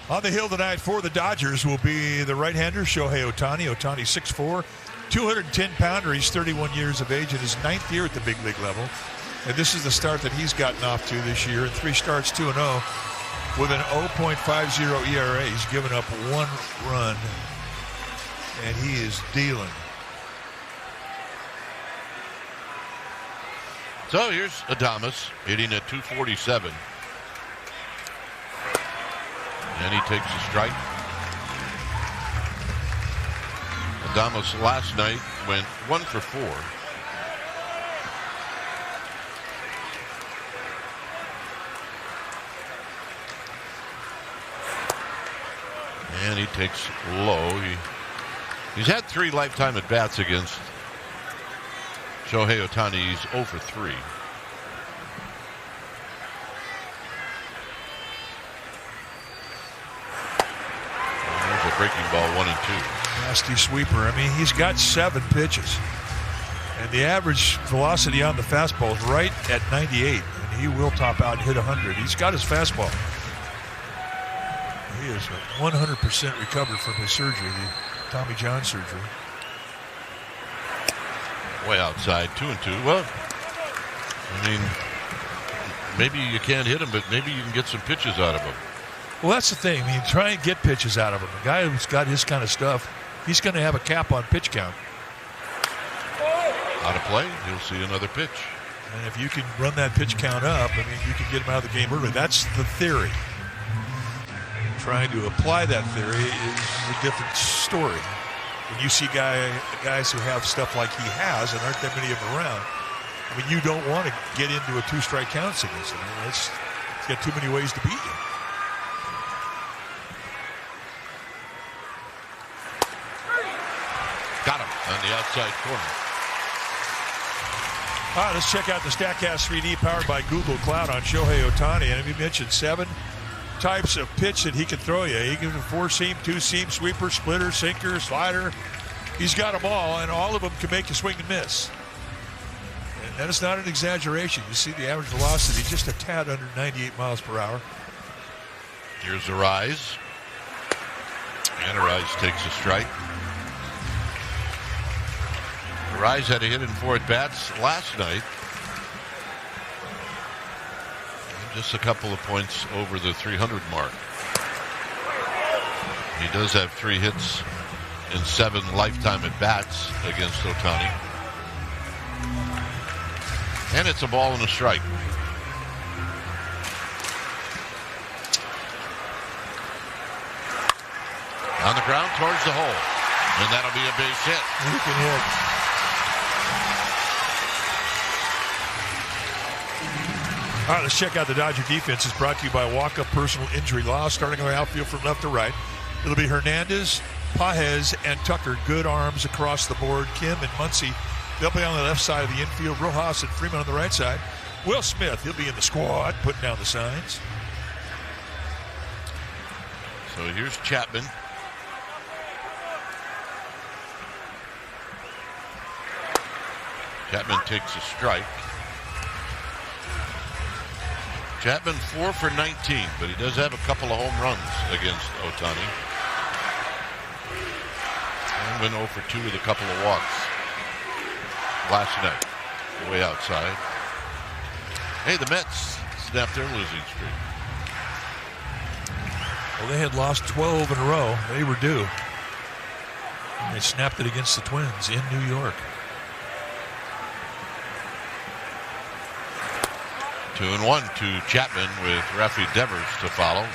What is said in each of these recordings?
On the hill tonight for the Dodgers will be the right-hander Shohei Ohtani. Ohtani 6'4", 210-pounder. He's 31 years of age in his 9th year at the big league level. And this is the start that he's gotten off to this year. In 3 starts, 2-0 with an 0.50 ERA. He's given up 1 run, and he is dealing. So here's Adames hitting at 247. And he takes a strike. Adames last night went 1 for 4. And he takes low. He's had 3 lifetime at-bats against Shohei Ohtani. He's 0 for 3. There's a breaking ball, 1 and 2. Nasty sweeper. I mean, he's got 7 pitches. And the average velocity on the fastball is right at 98. And he will top out and hit 100. He's got his fastball. He is 100% recovered from his surgery, the Tommy John surgery. Way outside, 2 and 2. Well, I mean, maybe you can't hit him, but maybe you can get some pitches out of him. Well, that's the thing. I mean, try and get pitches out of him. A guy who's got his kind of stuff, he's going to have a cap on pitch count. Out of play, he'll see another pitch. And if you can run that pitch count up, I mean, you can get him out of the game early. That's the theory. Trying to apply that theory is a different story. When you see guys who have stuff like he has, and aren't that many of them around, I mean, you don't want to get into a 2-strike count against him. It's got too many ways to beat you. Got him on the outside corner. All right, let's check out the StatCast 3D powered by Google Cloud on Shohei Ohtani. And we mentioned 7 types of pitch that he can throw you. He can 4-seam, 2-seam, sweeper, splitter, sinker, slider. He's got them all, and all of them can make you swing and miss. And that is not an exaggeration. You see the average velocity just a tad under 98 miles per hour. Here's Arise. And Arise takes a strike. Arise had a hit in 4 at-bats last night. Just a couple of points over the 300 mark. He does have 3 hits in 7 lifetime at-bats against Ohtani. And it's a ball and a strike. On the ground towards the hole. And that'll be a base hit. You can hit. All right, let's check out the Dodger defense. It's brought to you by Walk-Up Personal Injury Law. Starting on the outfield from left to right, it'll be Hernandez, Pages, and Tucker. Good arms across the board. Kim and Muncy, they'll be on the left side of the infield. Rojas and Freeman on the right side. Will Smith, he'll be in the squad, putting down the signs. So here's Chapman. Chapman takes a strike. Chapman 4 for 19, but he does have a couple of home runs against Ohtani. And went 0 for 2 with a couple of walks last night, way outside. Hey, the Mets snapped their losing streak. Well, they had lost 12 in a row. They were due. And they snapped it against the Twins in New York. 2-1 to Chapman with Rafi Devers to follow.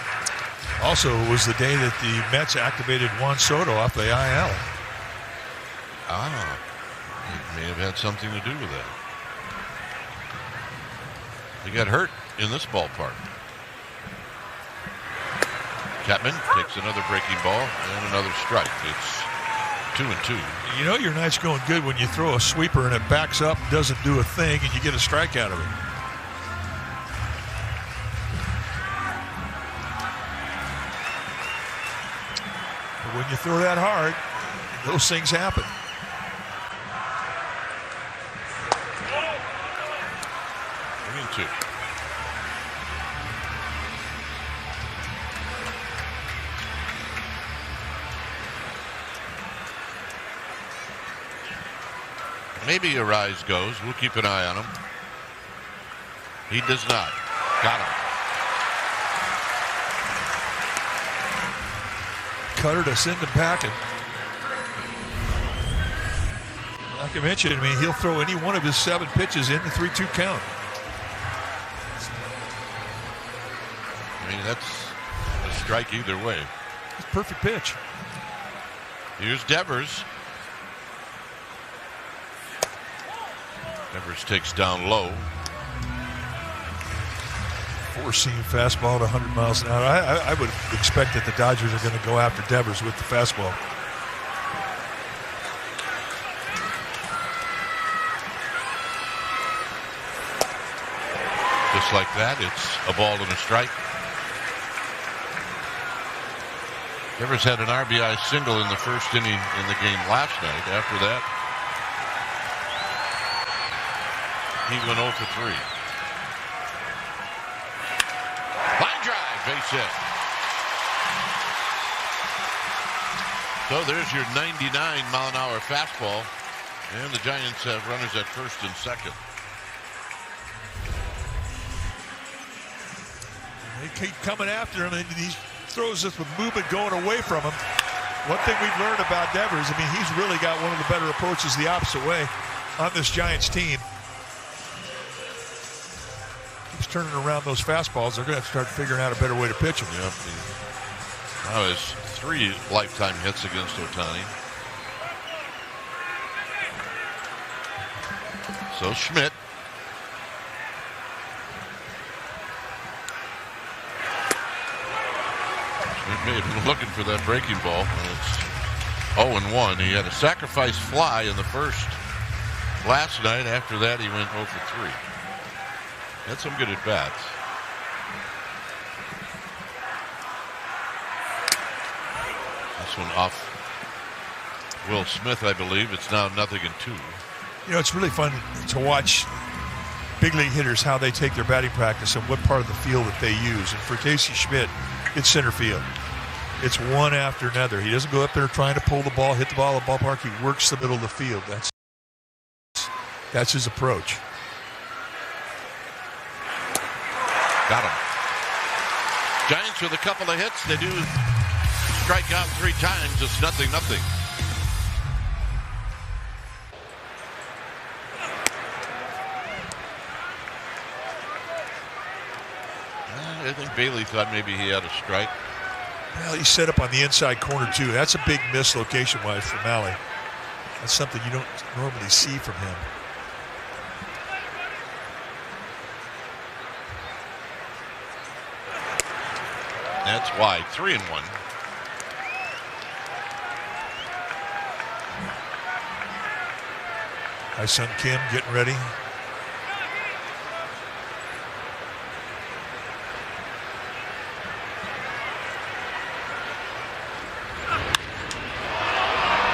Also, it was the day that the Mets activated Juan Soto off the IL. Ah, it may have had something to do with that. He got hurt in this ballpark. Chapman takes another breaking ball and another strike. It's 2-2. You know your night's going good when you throw a sweeper and it backs up, doesn't do a thing, and you get a strike out of it. But when you throw that hard, those things happen. Maybe a rise goes. We'll keep an eye on him. He does not. Got him. Cutter to send him packing. Like I mentioned, I mean, he'll throw any one of his 7 pitches in the 3-2 count. I mean, that's a strike either way. It's a perfect pitch. Here's Devers. Devers takes down low. 4-seam fastball at 100 miles an hour. I would expect that the Dodgers are going to go after Devers with the fastball. Just like that, it's a ball and a strike. Devers had an RBI single in the first inning in the game last night. After that, he went 0 for 3. Line drive, base hit. So there's your 99-mile-an-hour fastball. And the Giants have runners at first and second. They keep coming after him, and he throws this with movement going away from him. One thing we've learned about Devers, I mean, he's really got one of the better approaches the opposite way on this Giants team. He's turning around those fastballs. They're going to have to start figuring out a better way to pitch them. Yep. Now his 3 lifetime hits against Ohtani. So Schmidt. Schmidt may have been looking for that breaking ball. And it's 0-1. He had a sacrifice fly in the first last night. After that, he went 0 for 3. Had some good at-bats. This one off Will Smith, I believe. It's now 0-2. You know, it's really fun to watch big league hitters, how they take their batting practice and what part of the field that they use. And for Casey Schmidt, it's center field. It's one after another. He doesn't go up there trying to pull the ball, hit the ball in the ballpark. He works the middle of the field. That's his approach. Got him. Giants with a couple of hits. They do strike out 3 times. It's 0-0. I think Bailey thought maybe he had a strike. Well, he's set up on the inside corner, too. That's a big miss location-wise for Malley. That's something you don't normally see from him. That's wide. 3-1. Hi-Sung Kim getting ready.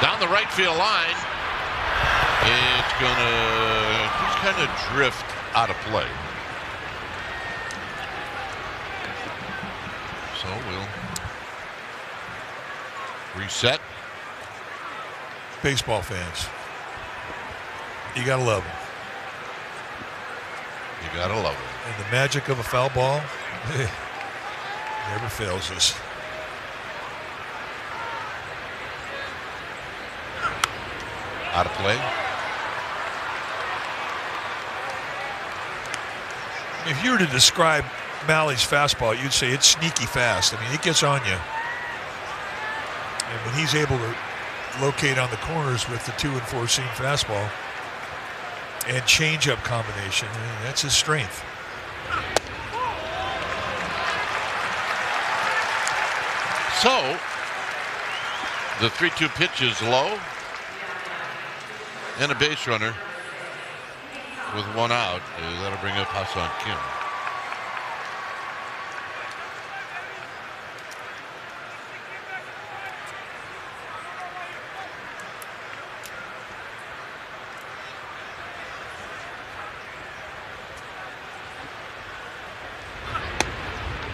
Down the right field line. It's gonna just kind of drift out of play. So we'll reset. Baseball fans, you gotta love them. You gotta love it. And the magic of a foul ball never fails us. Out of play. If you were to describe Malley's fastball, you'd say it's sneaky fast. I mean, it gets on you. And when he's able to locate on the corners with the 2- and 4-seam fastball and change-up combination, I mean, that's his strength. So the 3-2 pitch is low. And a base runner with 1 out. That'll bring up Ha-Seong Kim.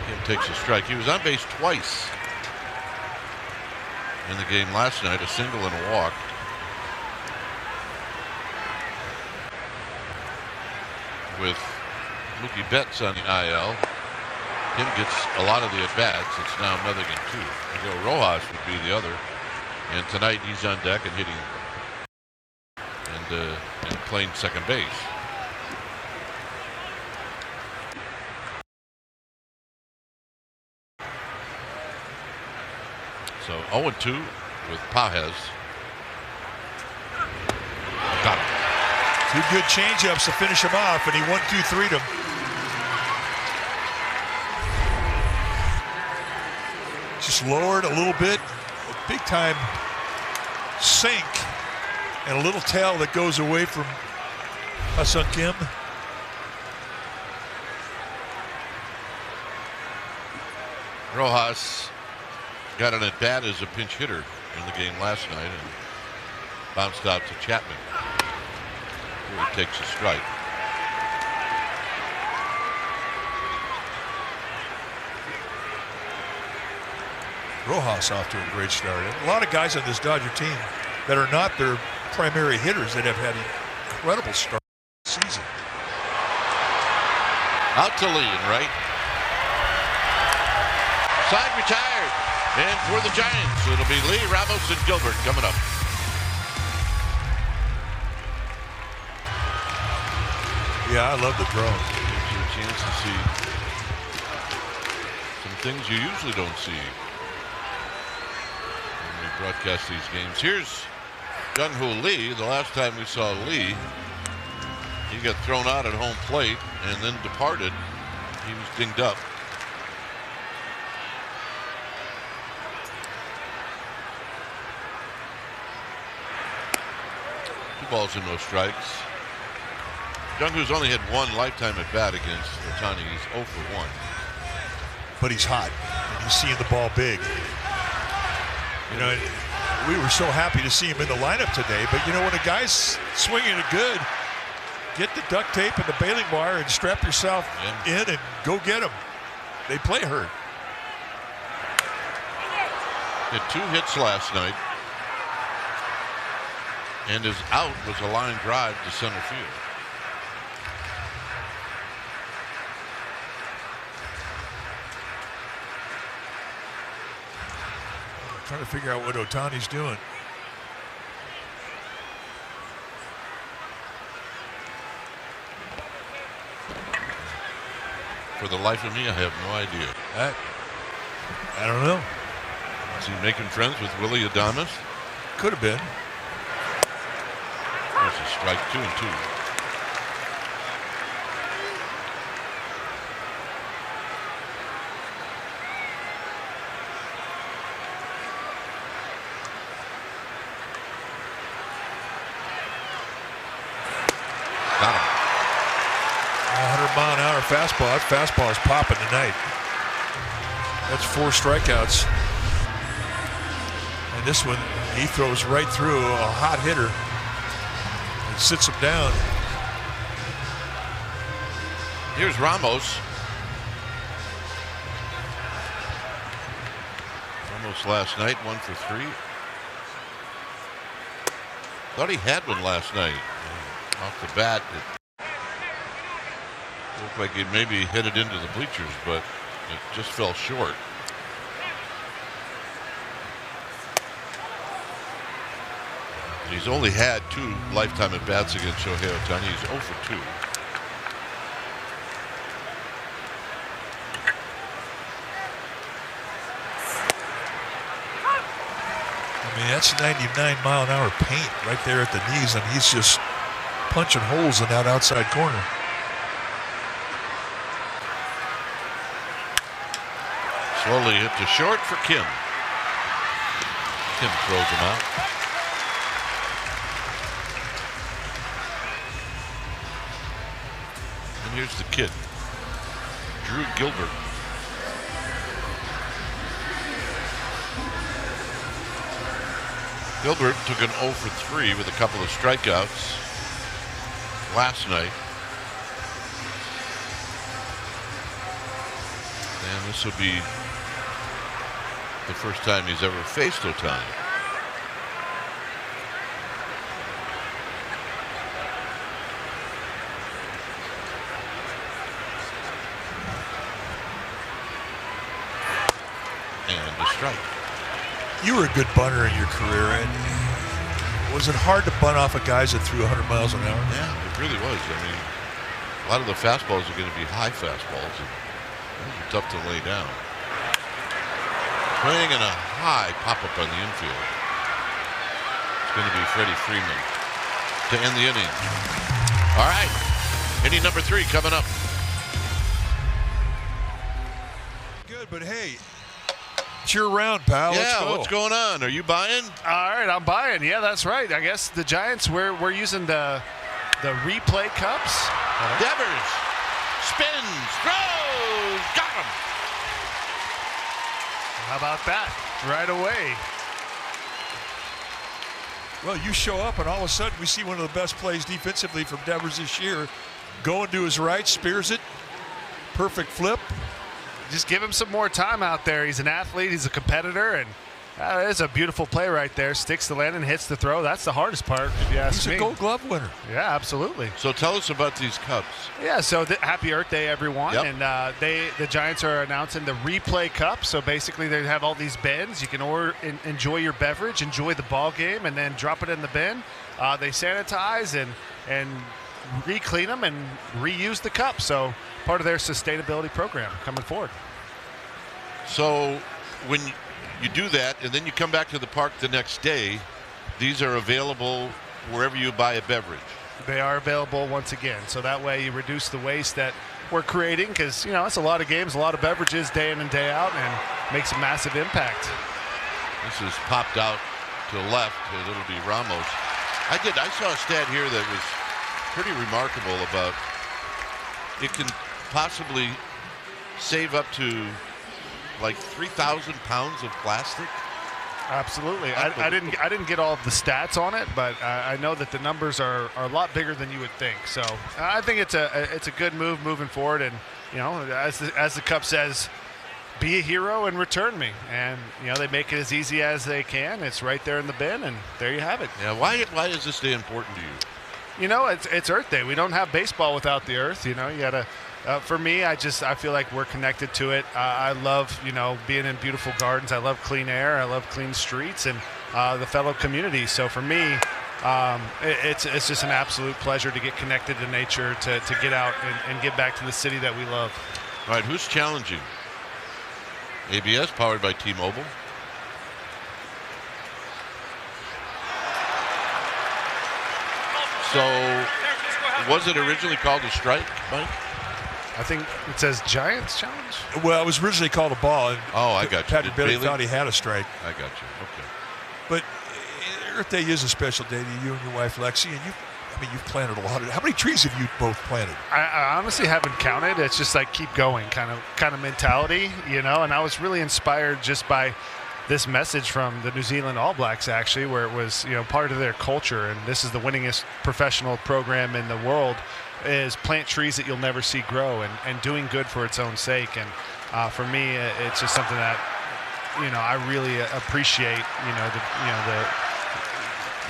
Kim takes a strike. He was on base twice in the game last night, a single and a walk. with Mookie Betts on the IL. Kim gets a lot of the at-bats. It's now nothing in 2. Miguel Rojas would be the other. And tonight he's on deck and hitting and playing second base. So 0-2 with Pages. Got him. 2 good changeups to finish him off, and he 1-2-3'd him. Just lowered a little bit, a big time sink, and a little tail that goes away from Ha-Seong Kim. Rojas got an at bat as a pinch hitter in the game last night and bounced out to Chapman. Here he takes a strike. Rojas off to a great start. A lot of guys on this Dodger team that are not their primary hitters that have had incredible start this season. Out to Lee and right. Side retired. And for the Giants, it'll be Lee, Ramos, and Gilbert coming up. Yeah, I love the drone. Gives you a chance to see some things you usually don't see when we broadcast these games. Here's Jung-Hoo Lee. The last time we saw Lee, he got thrown out at home plate and then departed. He was dinged up. 2 balls and no strikes. Jung-Hoo's only had 1 lifetime at bat against Ohtani. He's 0 for 1. But he's hot, and he's seeing the ball big. You know, we were so happy to see him in the lineup today, but you know, when a guy's swinging it good, get the duct tape and the baling wire and strap yourself in and go get him. They play hurt. Had 2 hits last night, and his out was a line drive to center field. I'm trying to figure out what Ohtani's doing. For the life of me, I have no idea. I don't know. Is he making friends with Willie Adames? Could have been. There's a strike, 2-2. Got him. 100-mile-an-hour fastball. That fastball is popping tonight. That's 4 strikeouts. And this one, he throws right through a hot hitter and sits him down. Here's Ramos. Ramos last night, 1 for 3. Thought he had one last night. Off the bat, it looked like he maybe hit it into the bleachers, but it just fell short. He's only had 2 lifetime at-bats against Shohei Ohtani. He's 0 for 2. I mean, that's 99-mile-an-hour paint right there at the knees, and he's just punching holes in that outside corner. Slowly hit to short for Kim. Kim throws him out. And here's the kid, Drew Gilbert. Gilbert took an 0 for 3 with a couple of strikeouts last night. And this will be the first time he's ever faced Ohtani. to strike. You were a good bunter in your career, and was it hard to bunt off of guys that threw 100 miles an hour? Yeah, it really was. I mean, a lot of the fastballs are going to be high fastballs, and those are tough to lay down. Swing and a high pop-up on the infield. It's going to be Freddie Freeman to end the inning. All right, inning number 3 coming up. Good, but hey, it's your round, pal. Yeah, Let's go. what's going on? Are you buying? All right, I'm buying. Yeah, that's right. I guess the Giants, we're using the replay cups. Devers spins, throws, got him. How about that? Right away. Well, you show up, and all of a sudden we see one of the best plays defensively from Devers this year. Going to his right, spears it. Perfect flip. Just give him some more time out there. He's an athlete. He's a competitor, and it's a beautiful play right there. Sticks the landing, hits the throw. That's the hardest part, if you ask me. He's a Gold Glove winner. Yeah, absolutely. So tell us about these cups. Yeah, so happy Earth Day, everyone. Yep. And the Giants are announcing the Replay Cup. So basically they have all these bins. You can enjoy your beverage, enjoy the ball game, and then drop it in the bin. They sanitize and re-clean them and reuse the cup. So part of their sustainability program coming forward. So when you do that and then you come back to the park the next day, these are available wherever you buy a beverage. They are available once again. So that way you reduce the waste that we're creating, because, it's a lot of games, a lot of beverages day in and day out, and makes a massive impact. This is popped out to the left. It'll be Ramos. I saw a stat here that was pretty remarkable about it can possibly save up to like 3,000 pounds of plastic. Absolutely. I didn't get all of the stats on it, but I know that the numbers are a lot bigger than you would think. So I think it's a good move moving forward. And as the cup says, be a hero and return me. And they make it as easy as they can. It's right there in the bin, and there you have it. Yeah. Why is this day important to you? It's Earth Day. We don't have baseball without the earth. You gotta. For me, I feel like we're connected to it. I love, being in beautiful gardens. I love clean air. I love clean streets and the fellow community. So for me, it's just an absolute pleasure to get connected to nature, to get out and get back to the city that we love. All right, who's challenging? ABS, powered by T-Mobile. So, was it originally called a strike, Mike? I think it says Giants challenge. Well, it was originally called a ball. And I got you. Patrick Bailey Bailey thought he had a strike. I got you. Okay. But Earth Day is a special day to you and your wife, Lexi. And you've planted a lot of. How many trees have you both planted? I honestly haven't counted. It's just like keep going kind of mentality, And I was really inspired just by this message from the New Zealand All Blacks, actually, where it was part of their culture, and this is the winningest professional program in the world, is plant trees that you'll never see grow and doing good for its own sake. And for me, it's just something that I really appreciate.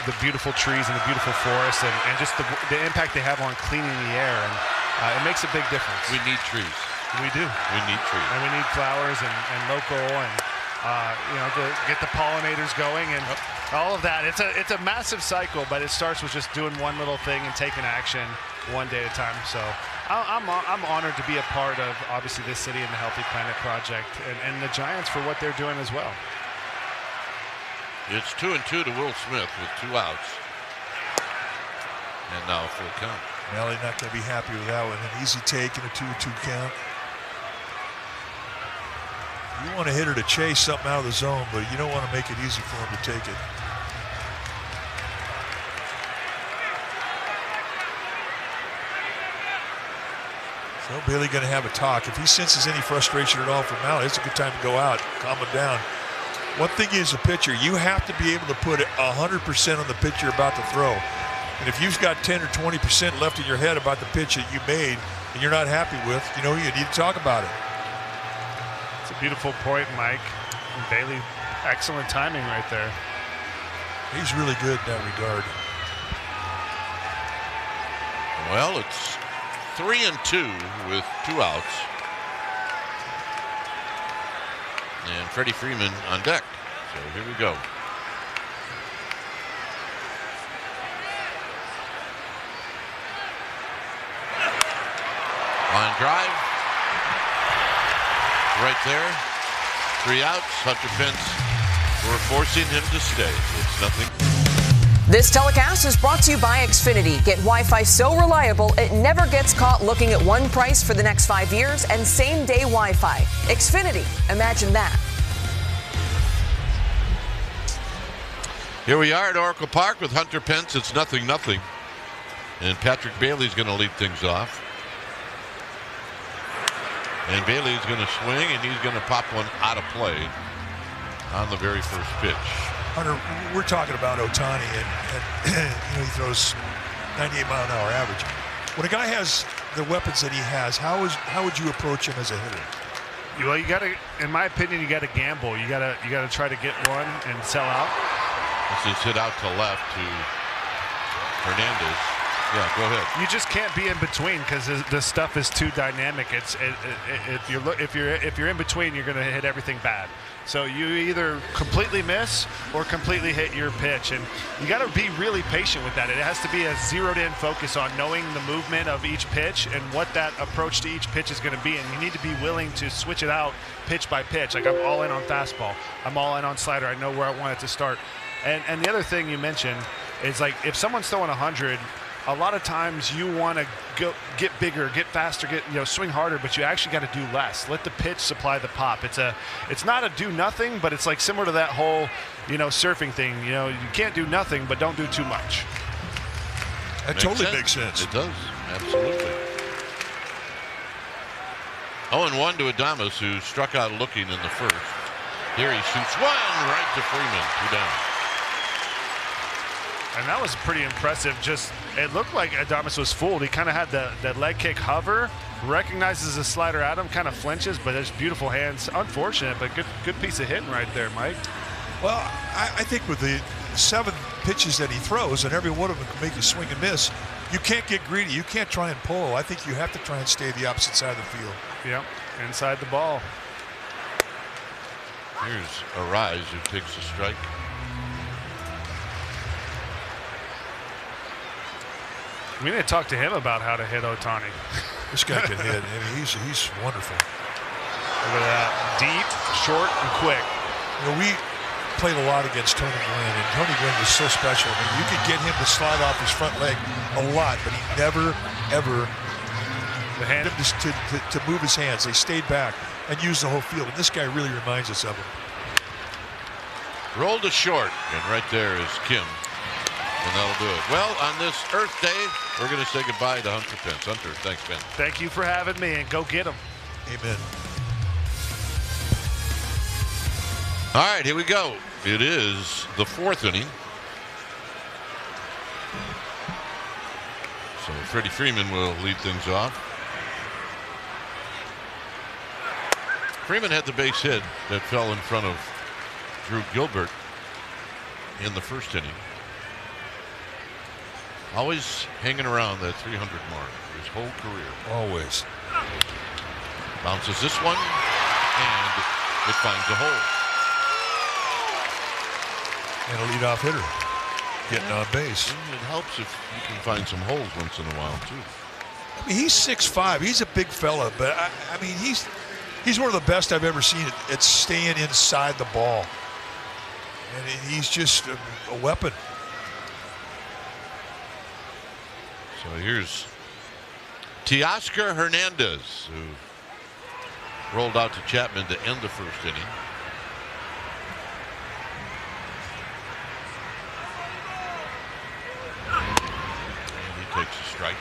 The beautiful trees and the beautiful forests and just the impact they have on cleaning the air, and it makes a big difference. We need trees. We do. We need trees. And we need flowers and local and to get the pollinators going and all of that. It's a massive cycle, but it starts with just doing one little thing and taking action one day at a time. So I'm honored to be a part of, obviously, this city and the Healthy Planet Project and the Giants for what they're doing as well. It's 2-2 to Will Smith with 2 outs. And now a full count. Well, he's not going to be happy with that one. An easy take and a 2-2 count. You want a hitter to chase something out of the zone, but you don't want to make it easy for him to take it. So Bailey going to have a talk. If he senses any frustration at all from Mallett, it's a good time to go out, calm him down. One thing is a pitcher, you have to be able to put 100% on the pitch you're about to throw. And if you've got 10 or 20% left in your head about the pitch that you made and you're not happy with, you need to talk about it. It's a beautiful point, Mike. And Bailey, excellent timing right there. He's really good in that regard. Well, it's 3-2 with 2 outs. And Freddie Freeman on deck. So here we go. Line drive. Right there. 3 outs. Hunter Pence were forcing him to stay. It's nothing. This telecast is brought to you by Xfinity. Get Wi-Fi so reliable it never gets caught looking at one price for the next 5 years and same-day Wi-Fi. Xfinity. Imagine that. Here we are at Oracle Park with Hunter Pence. It's 0-0. And Patrick Bailey's going to lead things off. And Bailey's going to swing, and he's going to pop one out of play on the very first pitch. Hunter, we're talking about Ohtani, and he throws 98-mile-an-hour average. When a guy has the weapons that he has, how would you approach him as a hitter? Well, you got to, in my opinion, you got to gamble. You got to try to get one and sell out. This is hit out to left to Hernandez. Yeah, go ahead. You just can't be in between because the stuff is too dynamic. If you're in between, you're going to hit everything bad. So you either completely miss or completely hit your pitch, and you got to be really patient with that. It has to be a zeroed-in focus on knowing the movement of each pitch and what that approach to each pitch is going to be, and you need to be willing to switch it out pitch by pitch. Like, I'm all in on fastball. I'm all in on slider. I know where I want it to start. And the other thing you mentioned is, like, if someone's throwing 100, a lot of times you want to get bigger, get faster, swing harder, but you actually got to do less. Let the pitch supply the pop. It's not a do nothing, but it's like similar to that whole, surfing thing. You can't do nothing, but don't do too much. That totally makes sense. It does, absolutely. 0-1 to Adames, who struck out looking in the first. Here he shoots one right to Freeman, 2 down. And that was pretty impressive. It looked like Adames was fooled. He kind of had that leg kick hover, recognizes the slider at him, kind of flinches, but there's beautiful hands. Unfortunate, but good piece of hitting right there, Mike. Well, I think with the 7 pitches that he throws, and every one of them can make you swing and miss, you can't get greedy. You can't try and pull. I think you have to try and stay the opposite side of the field. Yep, inside the ball. Here's Arise, who takes a strike. We need to talk to him about how to hit Ohtani. This guy can hit. I mean, he's wonderful. Look at that. Deep, short, and quick. We played a lot against Tony Gwynn, and Tony Gwynn was so special. I mean, you could get him to slide off his front leg a lot, but he never, ever had him to move his hands. They stayed back and used the whole field, and this guy really reminds us of him. Rolled to short, and right there is Kim. And that'll do it. Well, on this Earth Day, we're going to say goodbye to Hunter Pence. Hunter, thanks, Ben. Thank you for having me, and go get him. Amen. All right, here we go. It is the 4th inning. So Freddie Freeman will lead things off. Freeman had the base hit that fell in front of Drew Gilbert in the first inning. Always hanging around that 300 mark his whole career. Always. Bounces this one, and it finds a hole. And a leadoff hitter getting on base. It helps if you can find some holes once in a while, too. I mean, he's 6'5". He's a big fella, but I mean, he's one of the best I've ever seen at staying inside the ball. And he's just a weapon. So here's Teoscar Hernandez, who rolled out to Chapman to end the first inning. And he takes a strike.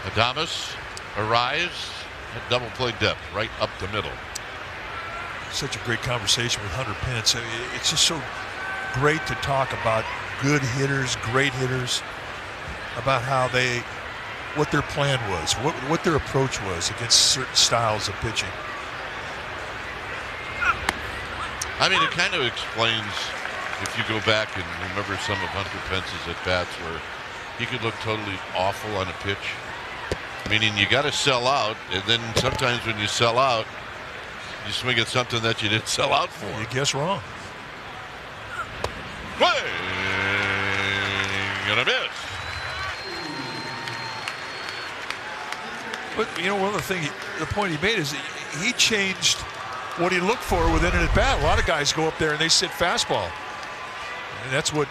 Adames arrives at double play depth, right up the middle. Such a great conversation with Hunter Pence. It's just so great to talk about good hitters, great hitters, about what their plan was, what their approach was against certain styles of pitching. I mean, it kind of explains, if you go back and remember some of Hunter Pence's at-bats where he could look totally awful on a pitch. Meaning you got to sell out, and then sometimes when you sell out, you swing at something that you didn't sell out for. You guess wrong. Swing and a miss. But you know, one of the things, the point he made is he changed what he looked for within an at bat. A lot of guys go up there and they sit fastball, and that's what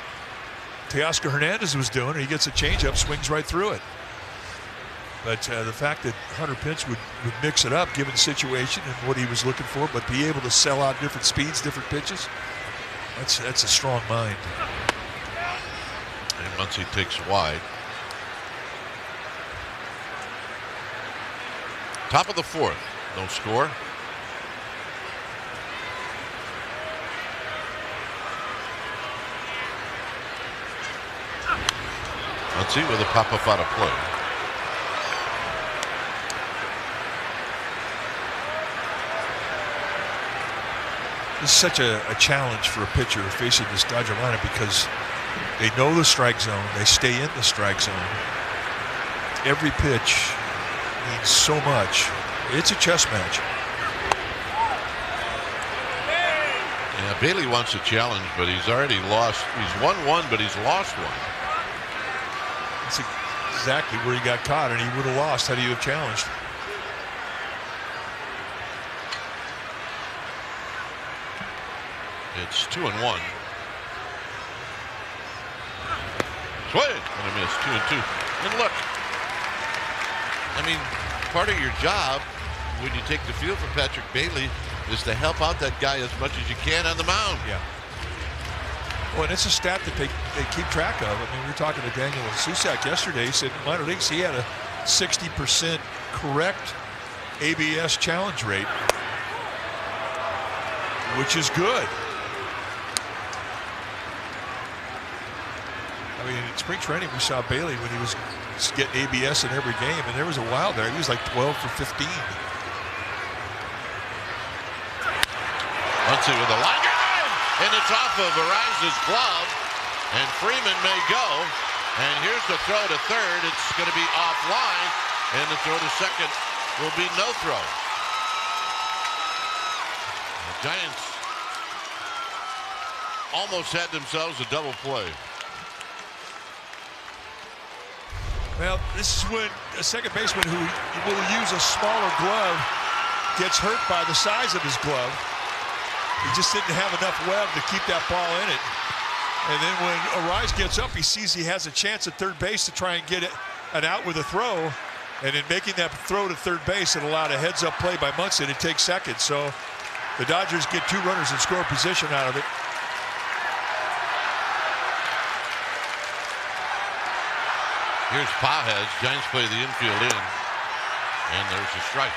Teoscar Hernandez was doing. He gets a changeup, swings right through it. But the fact that Hunter Pence would mix it up, given the situation and what he was looking for, but be able to sell out different speeds, different pitches, that's a strong mind. And Muncy takes wide. Top of the fourth, no score. Muncy with a pop-up out of play. This is such a challenge for a pitcher facing this Dodger lineup because they know the strike zone. They stay in the strike zone. Every pitch means so much. It's a chess match. Yeah, Bailey wants a challenge, but he's already lost. He's won one, but he's lost one. That's exactly where he got caught, and he would have lost had he have challenged. It's 2-1. Swing and a miss. 2-2. And look, I mean, part of your job when you take the field for Patrick Bailey is to help out that guy as much as you can on the mound. Yeah. Well, and it's a stat that they keep track of. I mean, we were talking to Daniel Susak yesterday. He said in minor leagues he had a 60% correct ABS challenge rate, which is good. I mean, in spring training, we saw Bailey when he was getting ABS in every game, and there was a while there. He was like 12 for 15. Muncy with a line drive, and it's off of Ariza's glove, and Freeman may go. And here's the throw to third. It's going to be offline, and the throw to second will be no throw. The Giants almost had themselves a double play. Well, this is when a second baseman who will use a smaller glove gets hurt by the size of his glove. He just didn't have enough web to keep that ball in it. And then when Ariza gets up, he sees he has a chance at third base to try and get an out with a throw. And in making that throw to third base, it allowed a heads-up play by Muncy to take second. So the Dodgers get two runners in score position out of it. Here's Pages. Giants play the infield in. And there's a strike.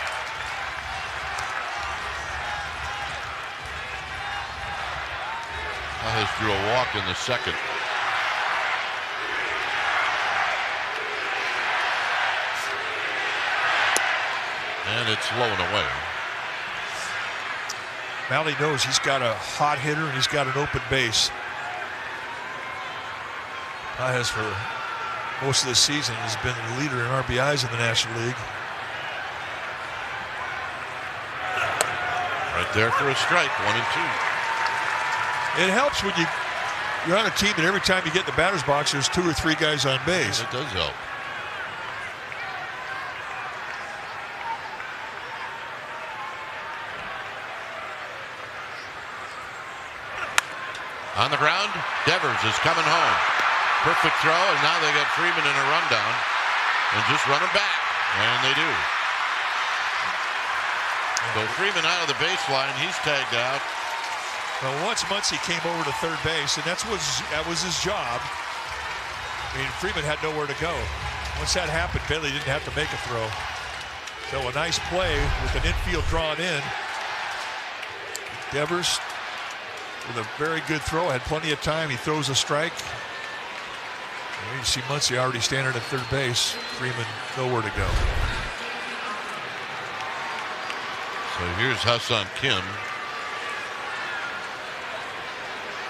Pages drew a walk in the second. And it's low and away. Malley knows he's got a hot hitter and he's got an open base. Pages for most of the season has been the leader in RBIs in the National League. Right there for a strike, 1-2. It helps when you're on a team that every time you get in the batter's box, there's two or three guys on base. It does help. On the ground, Devers is coming home. Perfect throw, and now they got Freeman in a rundown and just run him back, and they do. So Freeman out of the baseline, he's tagged out. Well, once Muncy came over to third base, and that was his job. I mean, Freeman had nowhere to go. Once that happened, Bailey didn't have to make a throw. So a nice play with an infield drawn in. Devers with a very good throw, had plenty of time. He throws a strike. And you see Muncy already standing at third base. Freeman nowhere to go. So here's Hassan Kim.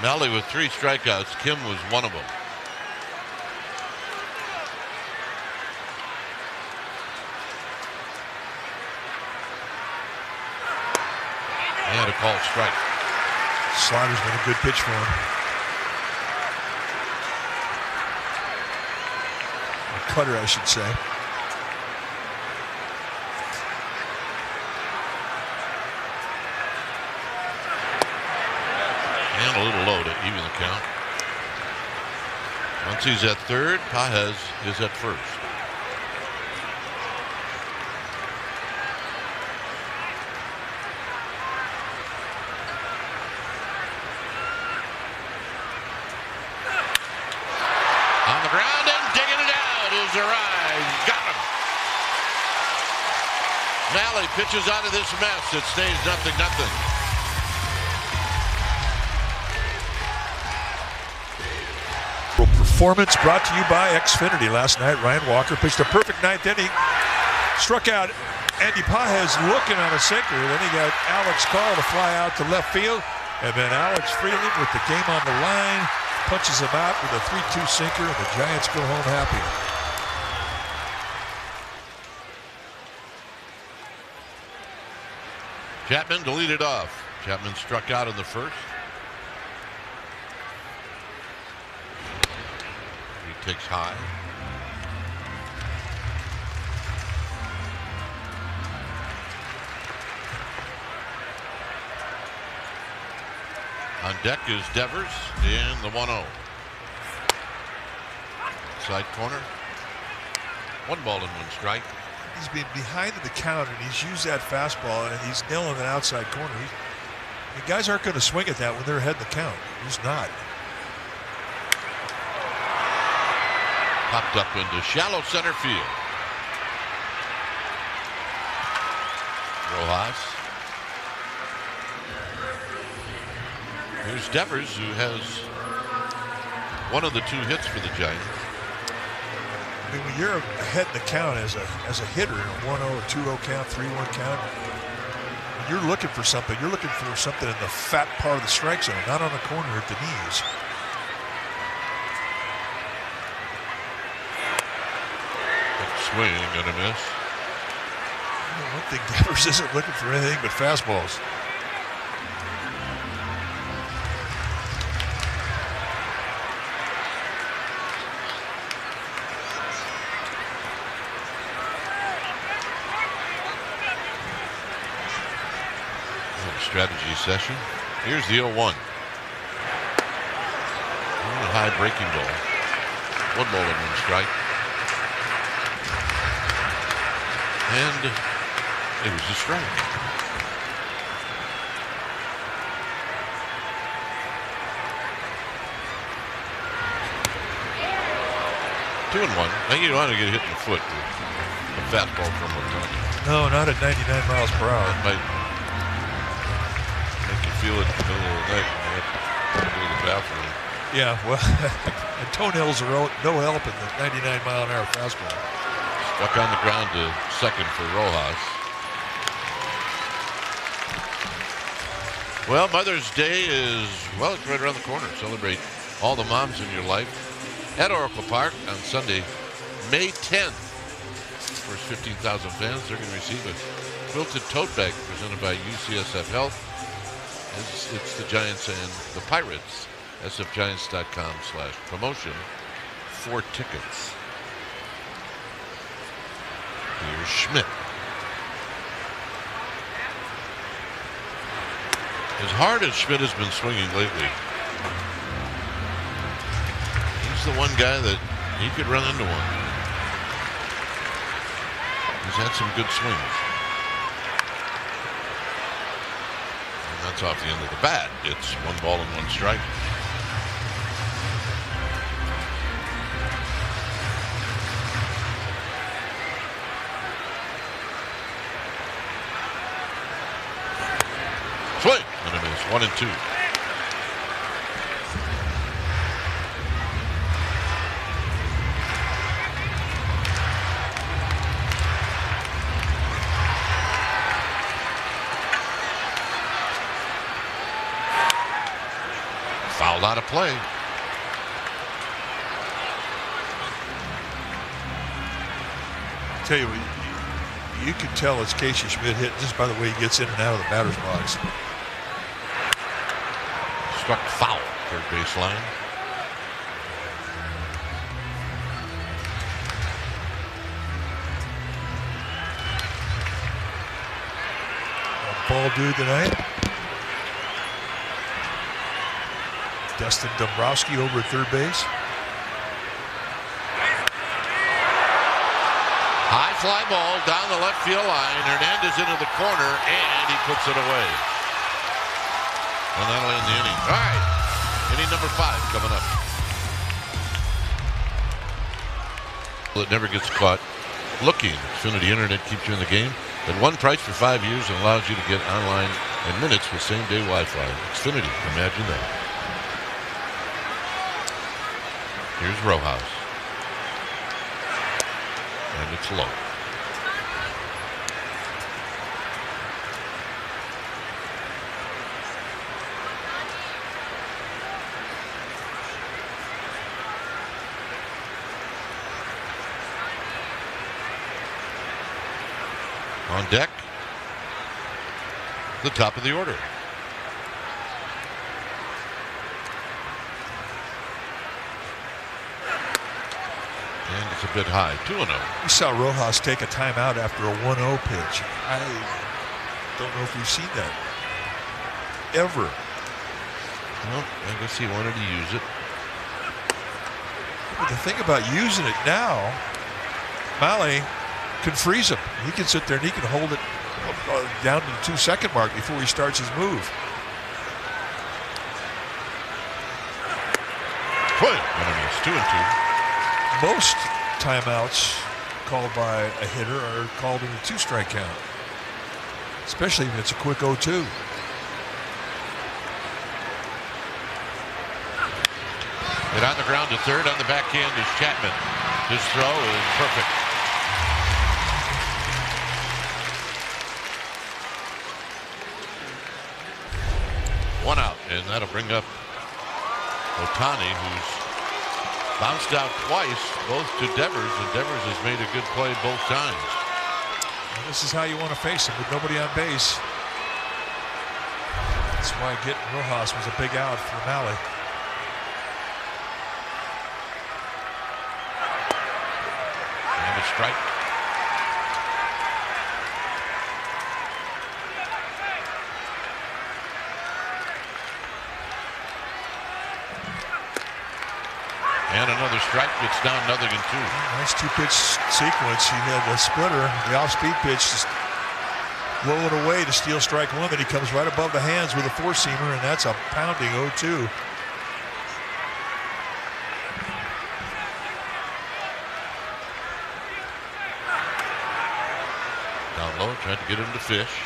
Malley with 3 strikeouts. Kim was one of them. a called strike. Slider's been a good pitch for him. A cutter, I should say. And a little low to even the count. Once he's at third, Pages is at first. On the ground and digging it out is Arise. Got him. Malley pitches out of this mess. It stays 0-0. Performance brought to you by Xfinity. Last night, Ryan Walker pitched a perfect ninth inning, struck out Andy Pages looking on a sinker. Then he got Alex Call to fly out to left field, and then Alex Freeland, with the game on the line, punches him out with a 3-2 sinker, and the Giants go home happy. Chapman to lead it off. Chapman struck out in the first. Takes high. On deck is Devers in the 1-0. Side corner. 1 ball and 1 strike. He's been behind in the count, and he's used that fastball, and he's nailing an outside corner. The guys aren't going to swing at that when they're ahead in the count. He's not. Popped up into shallow center field. Rojas. Here's Devers, who has one of the 2 hits for the Giants. I mean, when you're ahead in the count as a hitter in a 1-0, a 2-0 count, 3-1 count, when you're looking for something, you're looking for something in the fat part of the strike zone, not on the corner at the knees. Swing and a miss. One thing, Devers isn't looking for anything but fastballs. Strategy session. Here's the 0-1. High breaking ball. 1 ball and 1 strike. And it was a strike. Two and 1. Now you don't want to get hit in the foot with a fastball from Otani. No, not at 99 miles per hour. That might make you feel it in the middle of the night when you have to go to the bathroom. Yeah, well, and toenails are no help in the 99 mile an hour fastball. Stuck on the ground to second for Rojas. Well, Mother's Day is, well, it's right around the corner. Celebrate all the moms in your life at Oracle Park on Sunday, May 10th. First 15,000 fans, they're going to receive a quilted tote bag presented by UCSF Health. It's the Giants and the Pirates. sfgiants.com/promotion. 4 tickets. Here's Schmidt. As hard as Schmidt has been swinging lately, he's the one guy that he could run into one. He's had some good swings. And that's off the end of the bat. It's 1 ball and 1 strike. Swing and a miss. 1 and 2. Fouled out of play. I tell you what, you can tell it's Casey Schmidt hit just by the way he gets in and out of the batter's box. struck foul, third baseline. Ball due tonight. Dustin Dombrowski over at third base. High fly ball down the left field line. Hernandez into the corner, and he puts it away. And that'll end the inning. All right, inning number 5 coming up. Well, it never gets caught looking. Xfinity Internet keeps you in the game at one price for 5 years and allows you to get online in minutes with same-day Wi-Fi. Xfinity, imagine that. Here's Rojas. And it's low. On deck, the top of the order. And it's a bit high, 2-0. We saw Rojas take a timeout after a 1-0 pitch. I don't know if we've seen that ever. Well, I guess he wanted to use it. But the thing about using it now, Mahle can freeze him. He can sit there and he can hold it down to the 2-second mark before he starts his move. It's 2-2. Most timeouts called by a hitter are called in a 2-strike count, especially if it's a quick 0-2. Hit on the ground to third. On the backhand is Chapman. His throw is perfect. One out, and that'll bring up Ohtani, who's bounced out twice, both to Devers, and Devers has made a good play both times. Well, this is how you want to face him with nobody on base. That's why getting Rojas was a big out for Mahle. And a strike. And another strike. It's down 0-2. Nice 2-pitch sequence. He had a splitter, the off-speed pitch, just blow it away to steal strike 1. Then he comes right above the hands with a 4-seamer, and that's a pounding 0-2. Down low, trying to get him to fish.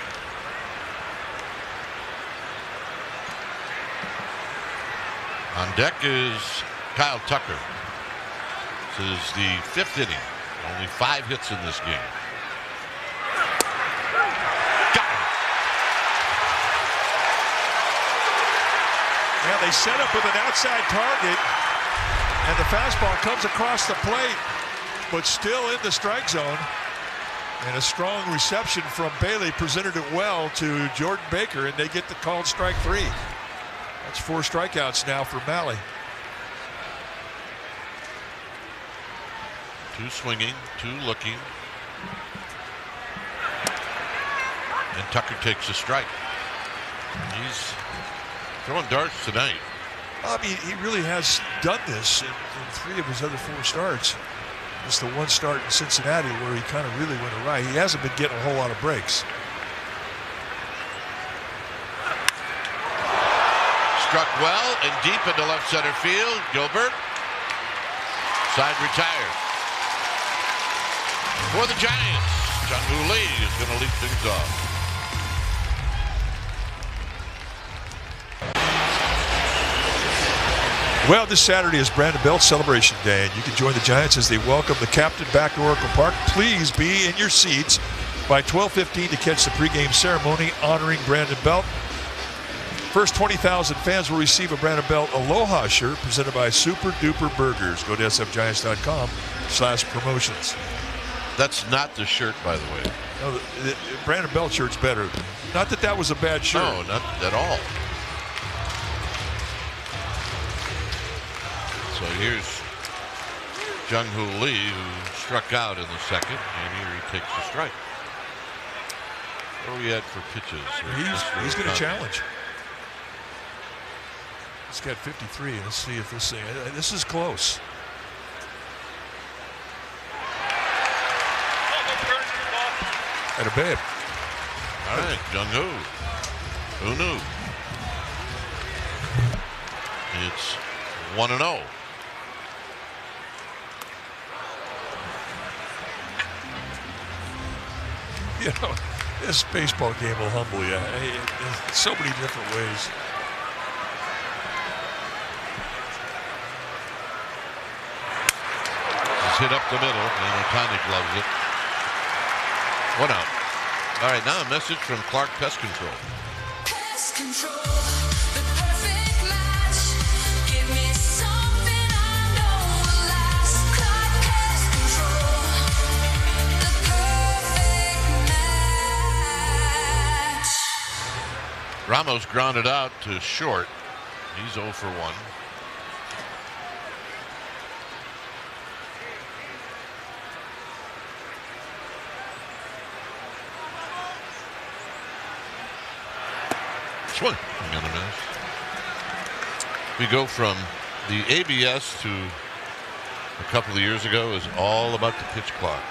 On deck is Kyle Tucker. This is the 5th inning. Only 5 hits in this game. Got him. Yeah, they set up with an outside target, and the fastball comes across the plate, but still in the strike zone. And a strong reception from Bailey presented it well to Jordan Baker, and they get the called strike 3. That's 4 strikeouts now for Mahle. 2 swinging, 2 looking. And Tucker takes a strike. He's throwing darts tonight. I mean, he really has done this in 3 of his other 4 starts. It's the one start in Cincinnati where he kind of really went awry. He hasn't been getting a whole lot of breaks. Struck well and deep into left center field. Gilbert. Side retired. For the Giants, Jung-Hoo Lee is going to lead things off. Well, this Saturday is Brandon Belt Celebration Day, and you can join the Giants as they welcome the captain back to Oracle Park. Please be in your seats by 12:15 to catch the pregame ceremony honoring Brandon Belt. First 20,000 fans will receive a Brandon Belt Aloha shirt presented by Super Duper Burgers. Go to sfgiants.com/promotions. That's not the shirt, by the way. No, the Brandon Belt shirt's better. Not that that was a bad shirt. No, not at all. But here's Jung-Hoo Lee, who struck out in the second, and here he takes the strike. Where are we at for pitches? He's going to challenge. He's got 53. Let's see if this is close. At a babe. All right, Jung-Hoo. Who knew? It's 1-0. You know, this baseball game will humble you in so many different ways. It's hit up the middle, and Otani gloves it. 1 out. All right, now a message from Clark Pest Control. Pest Control, the perfect match. Give me something I know will last. Clark Pest Control, the perfect match. Ramos grounded out to short. He's 0 for 1. Swing and a miss. We go from the ABS to a couple of years ago is all about the pitch clock.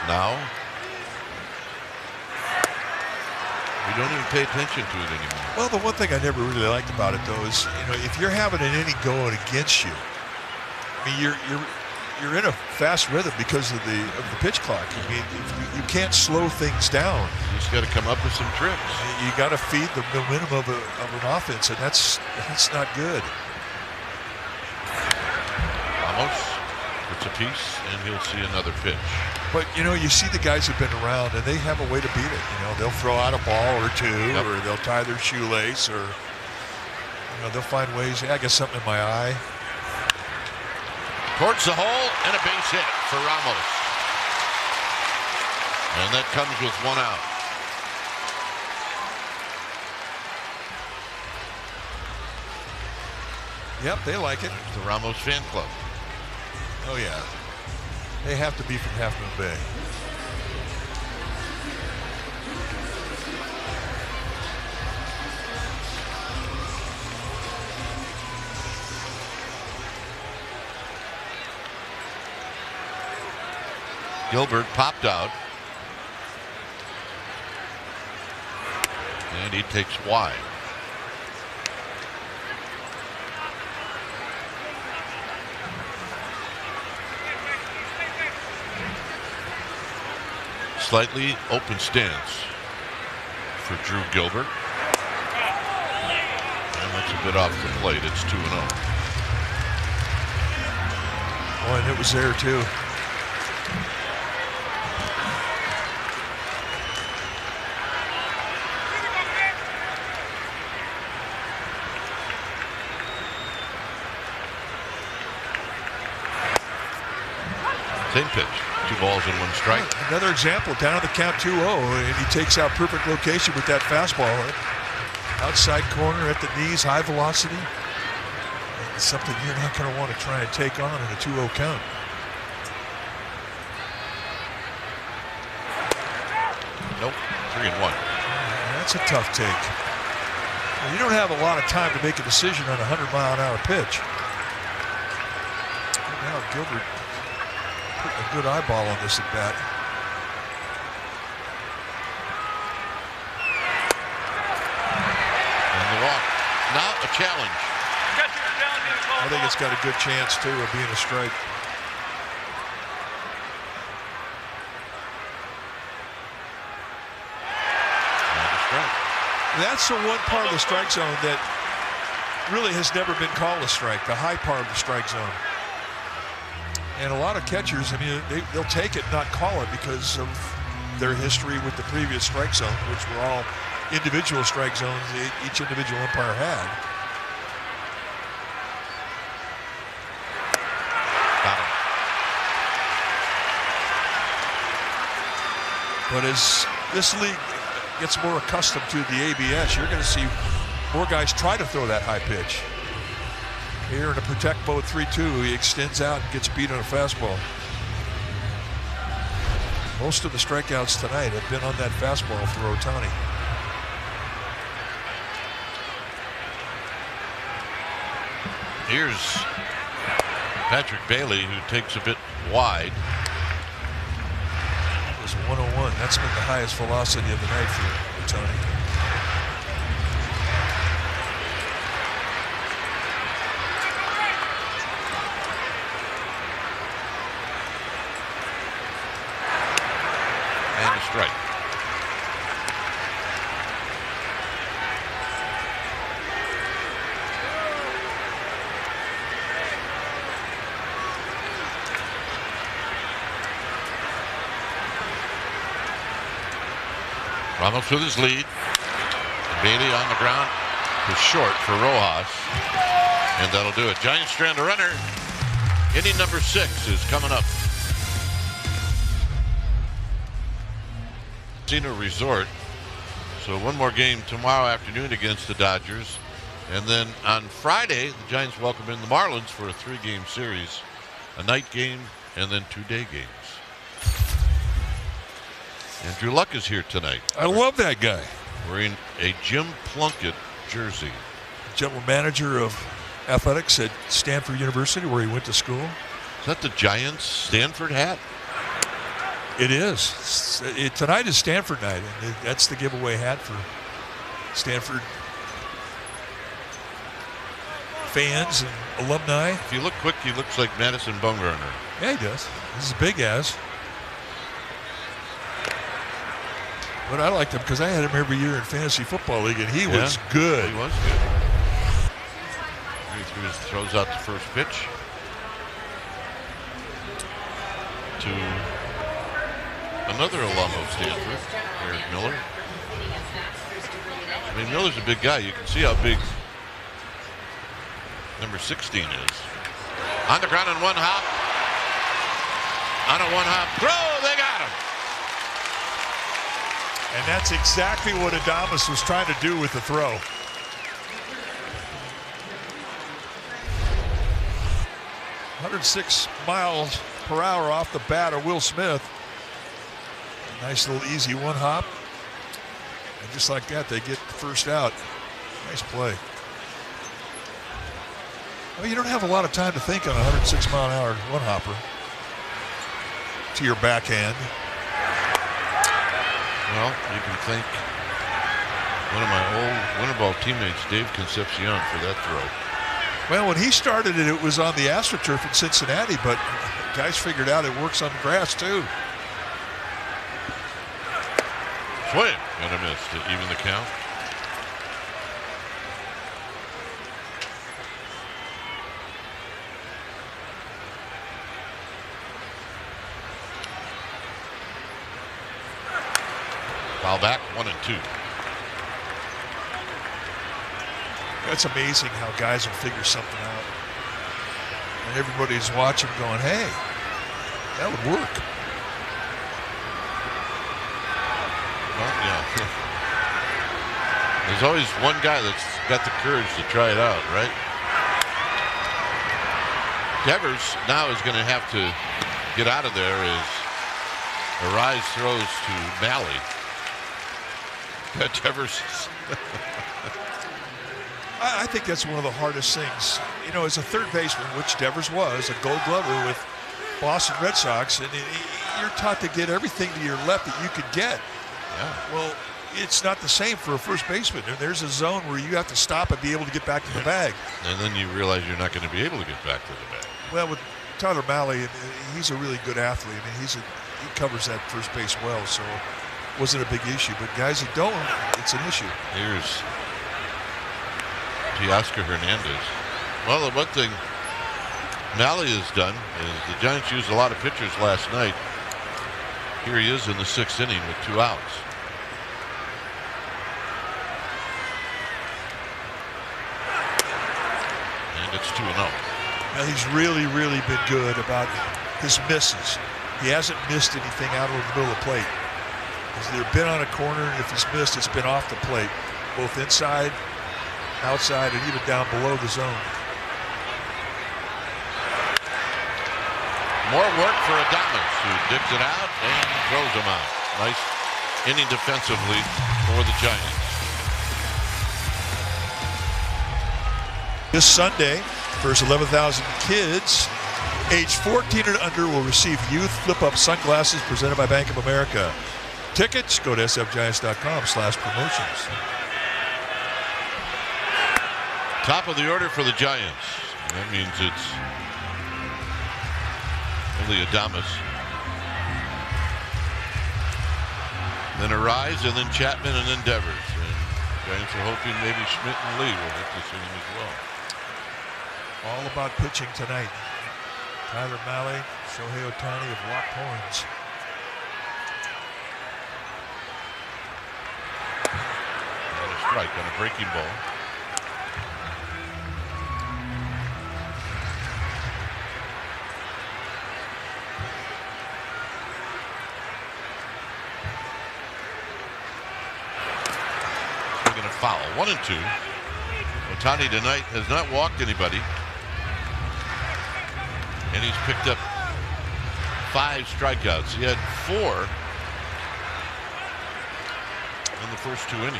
Now we don't even pay attention to it anymore. Well, the one thing I never really liked about it, though, is if you're having an inning going against you, I mean you're in a fast rhythm because of the pitch clock. I mean, you can't slow things down. You just got to come up with some tricks. You got to feed the momentum of an offense, and that's not good. Ramos puts a piece, and he'll see another pitch. But you see the guys who've been around, and they have a way to beat it. They'll throw out a ball or two, Yep. or they'll tie their shoelace, or they'll find ways. I got something in my eye. Towards the hole, and a base hit for Ramos. And that comes with 1 out. Yep, they like it. The Ramos fan club. Oh, yeah. They have to be from Half Moon Bay. Gilbert popped out. And he takes wide. Slightly open stance for Drew Gilbert. And that's a bit off the plate. It's 2-0. Oh, and it was there, too. Same pitch. 2 balls and 1 strike. Another example, down on the count 2-0, and he takes out perfect location with that fastball. Outside corner at the knees, high velocity. It's something you're not going to want to try and take on in a 2-0 count. Nope, 3-1. That's a tough take. You don't have a lot of time to make a decision on a 100-mile-an-hour pitch. Now Gilbert putting a good eyeball on this at bat. And the walk. Now a challenge. I think it's got a good chance, too, of being a strike. That's the one part of the strike zone that really has never been called a strike, the high part of the strike zone. And a lot of catchers, I mean, they'll take it, not call it because of their history with the previous strike zone, which were all individual strike zones each individual umpire had. Got him. But as this league gets more accustomed to the ABS, you're going to see more guys try to throw that high pitch. Here in a protect mode 3-2, he extends out and gets beat on a fastball. Most of the strikeouts tonight have been on that fastball for Ohtani. Here's Patrick Bailey, who takes a bit wide. It was 101. That's been the highest velocity of the night for Ohtani. And a strike. Ramos with his lead. Bailey on the ground is short for Rojas. And that'll do it. Giants strand a runner. Inning number 6 is coming up. Casino Resort. So one more game tomorrow afternoon against the Dodgers. And then on Friday, the Giants welcome in the Marlins for a 3-game series. A night game and then 2-day games. Andrew Luck is here tonight. I love that guy. Wearing a Jim Plunkett jersey. General manager of athletics at Stanford University, where he went to school. Is that the Giants Stanford hat? It is. Tonight is Stanford night, and that's the giveaway hat for Stanford fans and alumni. If you look quick, he looks like Madison Bumgarner. Yeah, he does. He's big as. But I liked him because I had him every year in fantasy football league, and he was good. He was good. He throws out the first pitch to another alum of Stanford, Eric Miller. I mean, Miller's a big guy. You can see how big number 16 is. On the ground on one hop. On a one-hop throw, they got him. And that's exactly what Adames was trying to do with the throw. .106 miles per hour off the bat of Will Smith. Nice little easy one hop. And just like that, they get the first out. Nice play. Well, you don't have a lot of time to think on a 106 mile an hour one hopper to your backhand. Well, you can thank one of my old winter ball teammates, Dave Concepcion, for that throw. Well, when he started it, it was on the AstroTurf in Cincinnati, but guys figured out it works on grass too. Swing and a miss to even the count. Foul back, 1-2. That's amazing how guys will figure something out. And everybody's watching going, hey, that would work. Well, yeah. There's always one guy that's got the courage to try it out, right? Devers now is going to have to get out of there as Arise throws to Malley. Devers. I think that's one of the hardest things. You know, as a third baseman, which Devers was, a Gold Glover with Boston Red Sox, and you're taught to get everything to your left that you could get. Yeah. Well, it's not the same for a first baseman. There's a zone where you have to stop and be able to get back to the bag. And then you realize you're not going to be able to get back to the bag. Well, with Tyler Malley, he's a really good athlete. I mean, he covers that first base well, so it wasn't a big issue. But guys that don't, it's an issue. Here's Teoscar Hernandez. Well, the one thing Malley has done is the Giants used a lot of pitchers last night. Here he is in the 6th inning with 2 outs. And it's 2-0. Now, he's really, really been good about his misses. He hasn't missed anything out over the middle of the plate. He's either been on a corner, and if he's missed, it's been off the plate, both inside, outside, and even down below the zone. More work for Adames, who digs it out and throws him out. Nice inning defensively for the Giants. This Sunday, first 11,000 kids age 14 and under will receive youth flip-up sunglasses presented by Bank of America. Tickets, go to sfgiants.com/promotions. Top of the order for the Giants. That means it's only Adames. Then Arise, and then Chapman, and then Devers. And Giants are hoping maybe Schmidt and Lee will hit this inning as well. All about pitching tonight. Tyler Mahle, Shohei Ohtani have locked horns. And a strike on a breaking ball. Swinging a foul. 1-2. Ohtani tonight has not walked anybody. And he's picked up 5 strikeouts. He had 4 in the first 2 innings.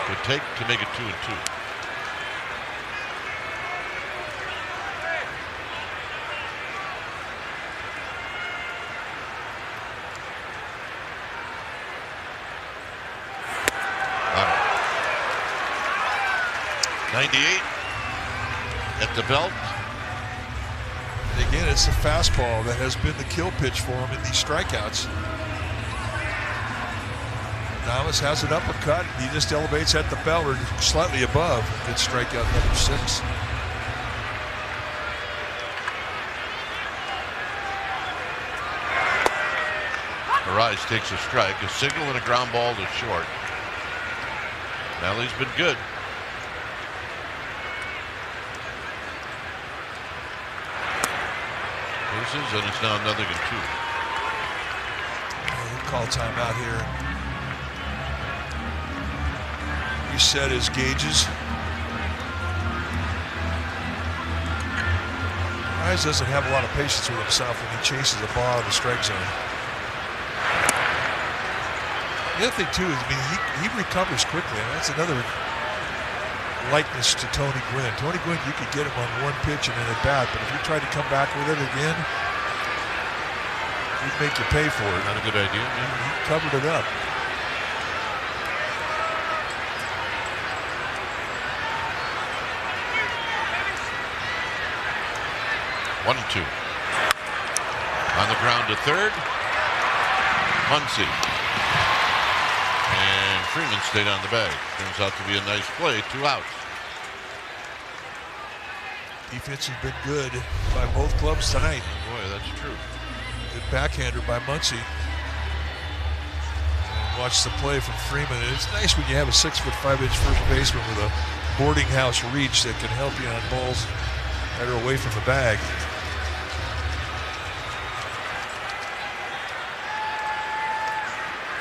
Would take to make it 2-2. All right. 98. At the belt. And again, it's the fastball that has been the kill pitch for him in these strikeouts. Adames has an uppercut. He just elevates at the belt or slightly above. It's strikeout number 6. Arise takes a strike, a single and a ground ball to short. Mahle's been good. And it's now 0-2. He'll call timeout here. Reset his gauges. Rise doesn't have a lot of patience with himself when he chases the ball in the strike zone. The other thing too is, I mean, he recovers quickly, and that's another likeness to Tony Gwynn. Tony Gwynn, you could get him on one pitch and then at bat, but if you tried to come back with it again, he'd make you pay for it. Not a good idea. He covered it up. One and 2. On the ground to third. Muncy. And Freeman stayed on the bag. Turns out to be a nice play. 2 outs. Defense has been good by both clubs tonight. Boy, that's true. Good backhander by Muncy. And watch the play from Freeman. And it's nice when you have a 6'5" first baseman with a boarding house reach that can help you on balls that are away from the bag.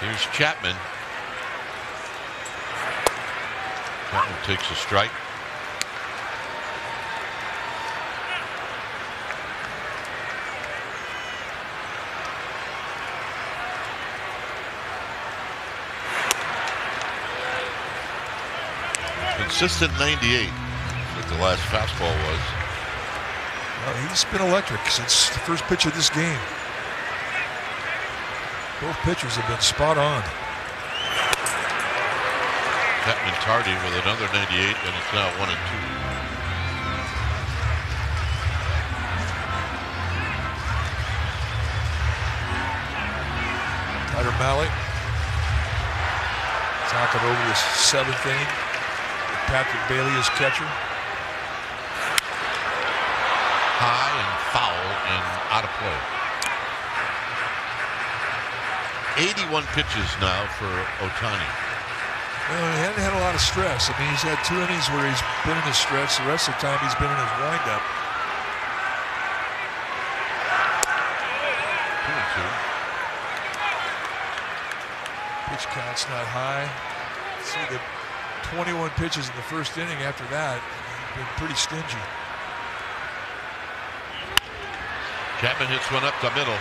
Here's Chapman. Chapman takes a strike. Consistent 98, what the last fastball was. Well, he's been electric since the first pitch of this game. Both pitchers have been spot on. Chapman tardy with another 98, and it's now 1 and 2. Tyler Mahle talking over the 7th inning with Patrick Bailey as catcher. High and foul and out of play. 81 pitches now for Ohtani. Well, he hadn't had a lot of stress. I mean, he's had 2 innings where he's been in his stretch. The rest of the time he's been in his windup. 2 and 2. Pitch count's not high. See the 21 pitches in the first inning. After that, he's been pretty stingy. Chapman hits one up the middle.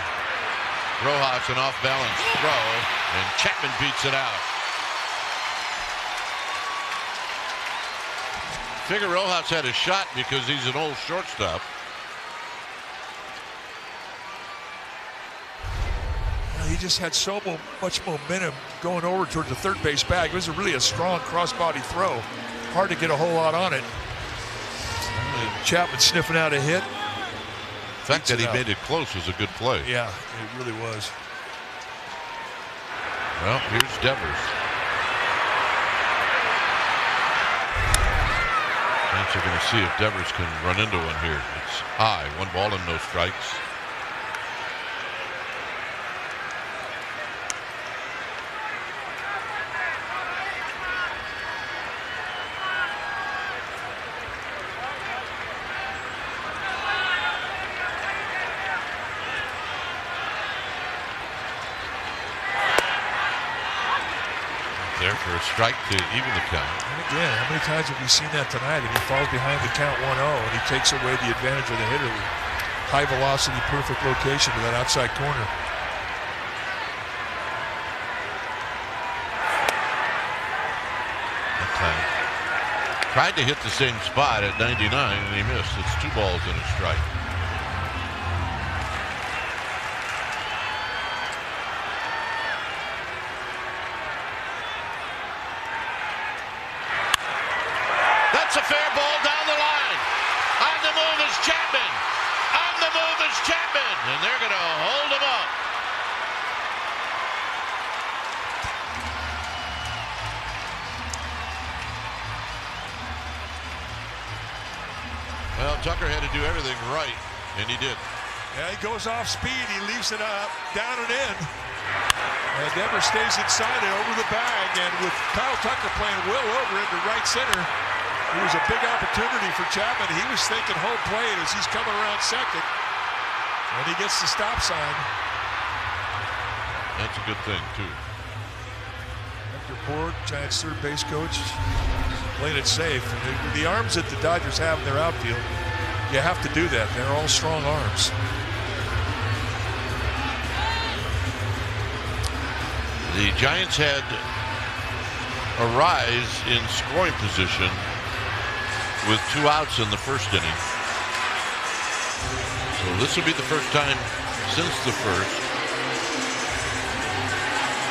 Rojas an off-balance throw, and Chapman beats it out. Figure Rojas had a shot because he's an old shortstop. He just had so much momentum going over towards the third base bag. It was really a strong cross-body throw. Hard to get a whole lot on it. Chapman sniffing out a hit. The fact that he made it close was a good play. Yeah, it really was. Well, here's Devers. Giants are going to see if Devers can run into one here. It's high. 1 ball and no strikes. There for a strike to even the count. And again, how many times have we seen that tonight? And he falls behind the count 1-0, and he takes away the advantage of the hitter. High velocity, perfect location to that outside corner. That time. Tried to hit the same spot at 99, and he missed. It's 2 balls and a strike. That's a fair ball down the line. On the move is Chapman. On the move is Chapman. And they're going to hold him up. Well, Tucker had to do everything right, and he did. Yeah, he goes off speed. He leaves it up, down and in. And Devers stays inside it over the bag. And with Kyle Tucker playing well over into right center, it was a big opportunity for Chapman. He was thinking home plate as he's coming around second. And he gets the stop sign. That's a good thing, too. Hector Ford, Giants third base coach, playing it safe. And the arms that the Dodgers have in their outfield, you have to do that. They're all strong arms. The Giants had a rise in scoring position with 2 outs in the first inning. So this will be the first time since the first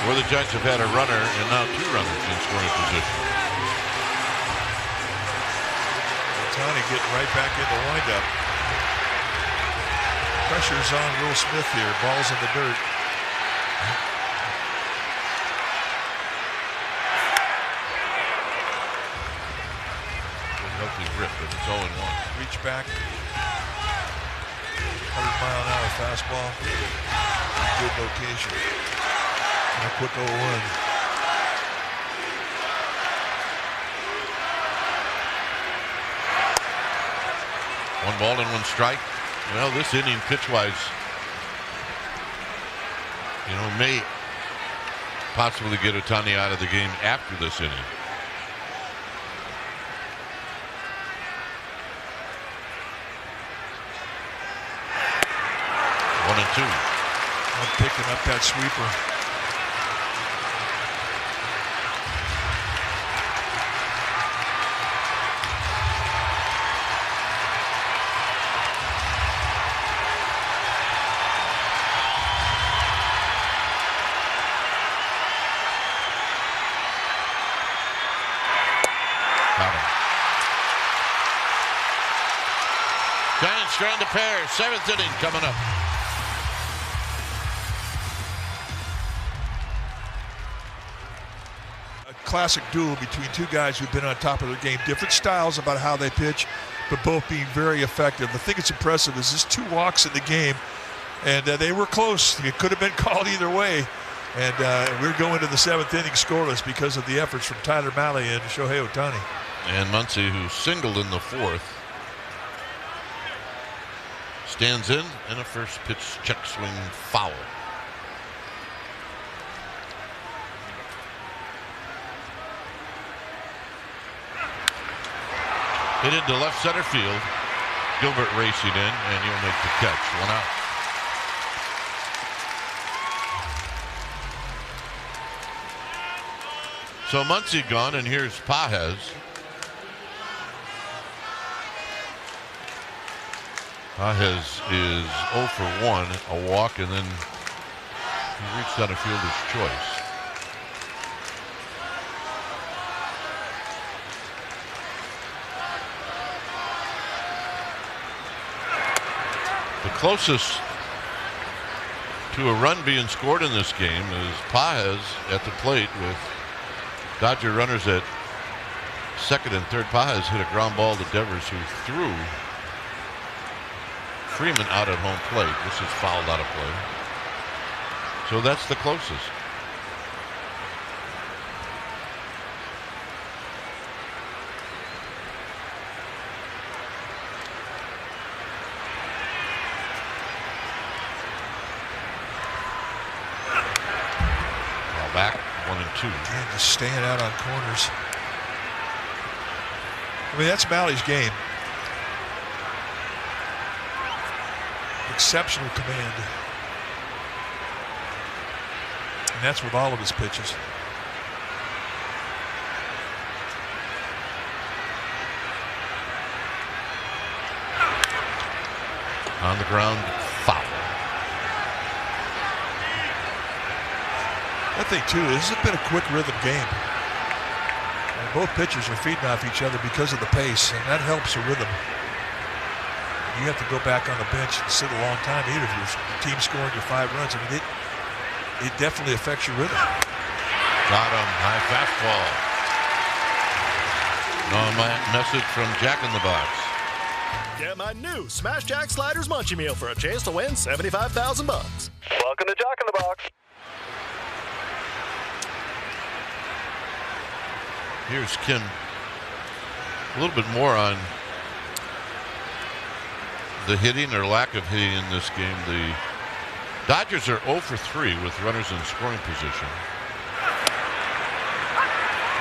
where the Giants have had a runner and now 2 runners in scoring position. Ohtani getting right back in the windup. Pressure's on Will Smith here. Ball's in the dirt. Healthy rip, but it's 0-1. Reach back. 100-mile-an-hour fastball. Good location. And a quick 0-1. 1 ball and 1 strike. Well, this inning pitch-wise, may possibly get Ohtani out of the game after this inning. One and 2. I'm picking up that sweeper. Got him. Giants trying to pair. 7th inning coming up. Classic duel between 2 guys who've been on top of their game. Different styles about how they pitch, but both being very effective. The thing that's impressive is just 2 walks in the game, and they were close. It could have been called either way. And we're going to the 7th inning scoreless because of the efforts from Tyler Mahle and Shohei Ohtani. And Muncy, who singled in the 4th, stands in, and a first pitch check swing foul. Hit into left center field. Gilbert racing in, and he'll make the catch. 1 out. So Muncy gone, and here's Pages. Pages is 0 for 1, a walk, and then he reached on a fielder's choice. The closest to a run being scored in this game is Pages at the plate with Dodger runners at second and third. Pages hit a ground ball to Devers, who threw Freeman out at home plate. This is fouled out of play. So that's the closest. Back 1 and 2. And just staying out on corners. I mean, that's Mally's game. Exceptional command. And that's with all of his pitches. On the ground, foul. I think, too, this has been a quick rhythm game. And both pitchers are feeding off each other because of the pace, and that helps the rhythm. You have to go back on the bench and sit a long time, even if your team scoring your 5 runs. I mean, it definitely affects your rhythm. Got him. High fastball. No message from Jack in the Box. Get my new Smash Jack Sliders Munchie Meal for a chance to win $75,000. Welcome to Jack in the Box. Here's Kim. A little bit more on the hitting or lack of hitting in this game. The Dodgers are 0 for 3 with runners in scoring position.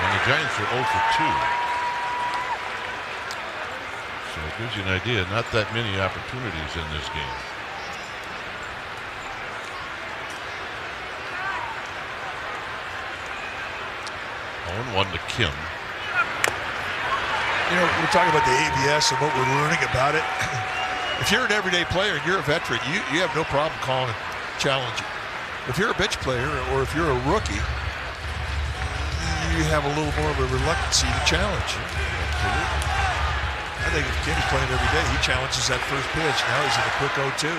And the Giants are 0 for 2. So it gives you an idea, not that many opportunities in this game. One to Kim. You know, we're talking about the ABS and what we're learning about it. If you're an everyday player and you're a veteran, you have no problem calling it challenging. If you're a bench player or if you're a rookie, you have a little more of a reluctancy to challenge. I think if Kenny's playing every day, he challenges that first pitch. Now he's in a quick 0-2.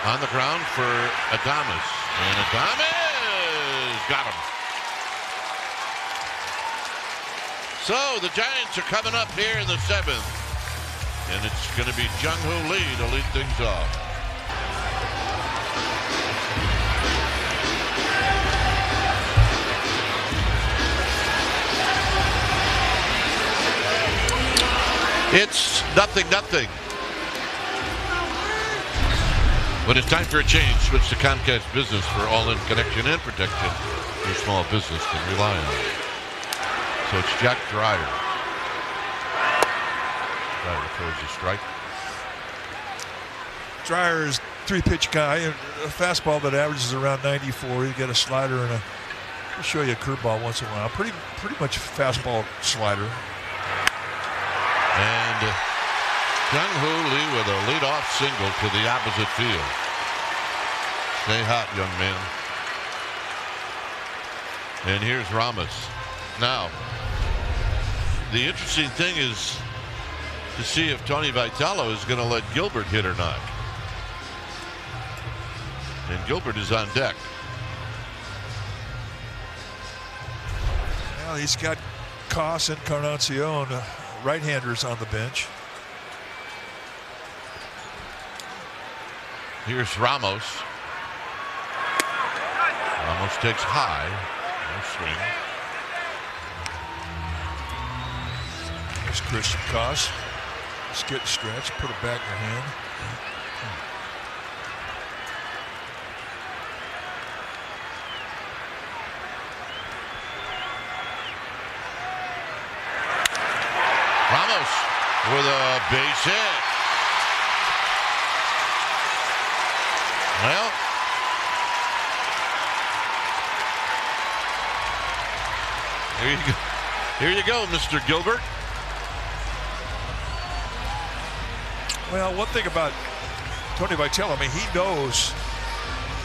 On the ground for Adames. And Adames got him. So the Giants are coming up here in the 7th. And it's going to be Jung-Hoo Lee to lead things off. It's 0-0. But it's time for a change. Switch to Comcast Business for all-in connection and protection your small business can rely on. So it's Jack Dreyer. Dreyer throws a strike. Dreyer is 3-pitch guy, a fastball that averages around 94. You get a slider and I'll show you a curveball once in a while. Pretty much fastball slider. And Jung-Hoo Lee with a leadoff single to the opposite field. Stay hot, young man. And here's Ramos. Now, the interesting thing is to see if Tony Vitello is going to let Gilbert hit or not. And Gilbert is on deck. Well, he's got Koss and Encarnacion, right-handers on the bench. Here's Ramos. Ramos takes high. No swing. There's Christian Koss. Just get stretched, put it back in your hand. Ramos with a base hit. Well, here you go, Mr. Gilbert. Well, one thing about Tony Vitello, I mean, he knows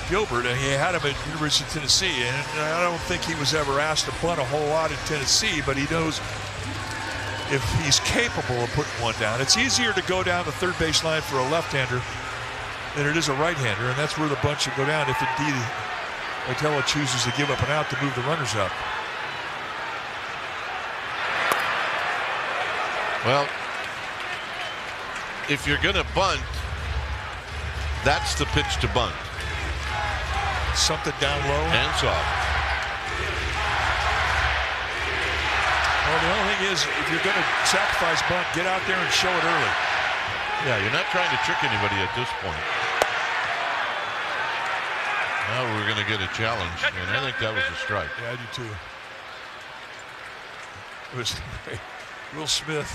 Gilbert, and he had him at University of Tennessee, and I don't think he was ever asked to bunt a whole lot in Tennessee, but he knows if he's capable of putting one down. It's easier to go down the third base line for a left-hander than it is a right-hander, and that's where the bunt should go down if indeed Vitello chooses to give up an out to move the runners up. Well, if you're going to bunt, that's the pitch to bunt. Something down low. And soft. Well, the only thing is, if you're going to sacrifice bunt, get out there and show it early. Yeah, you're not trying to trick anybody at this point. Now we're going to get a challenge, and I think that was a strike. Yeah, I do too. It was Will Smith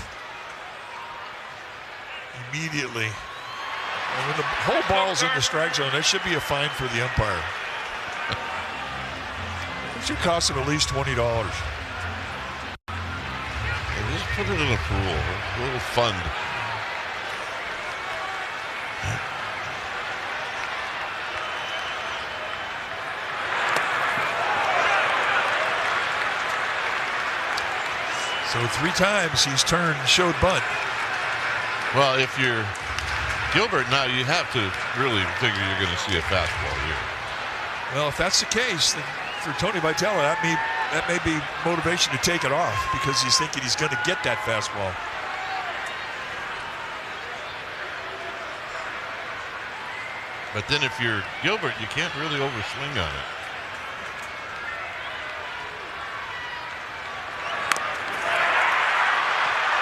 immediately. And when the whole ball's in the strike zone, that should be a fine for the umpire. It should cost him at least $20. Just put it in a pool, a little fund. So 3 times he's turned, showed bunt. Well, if you're Gilbert now, you have to really figure you're going to see a fastball here. Well, if that's the case, then for Tony Vitello, that may be motivation to take it off because he's thinking he's going to get that fastball. But then if you're Gilbert, you can't really overswing on it.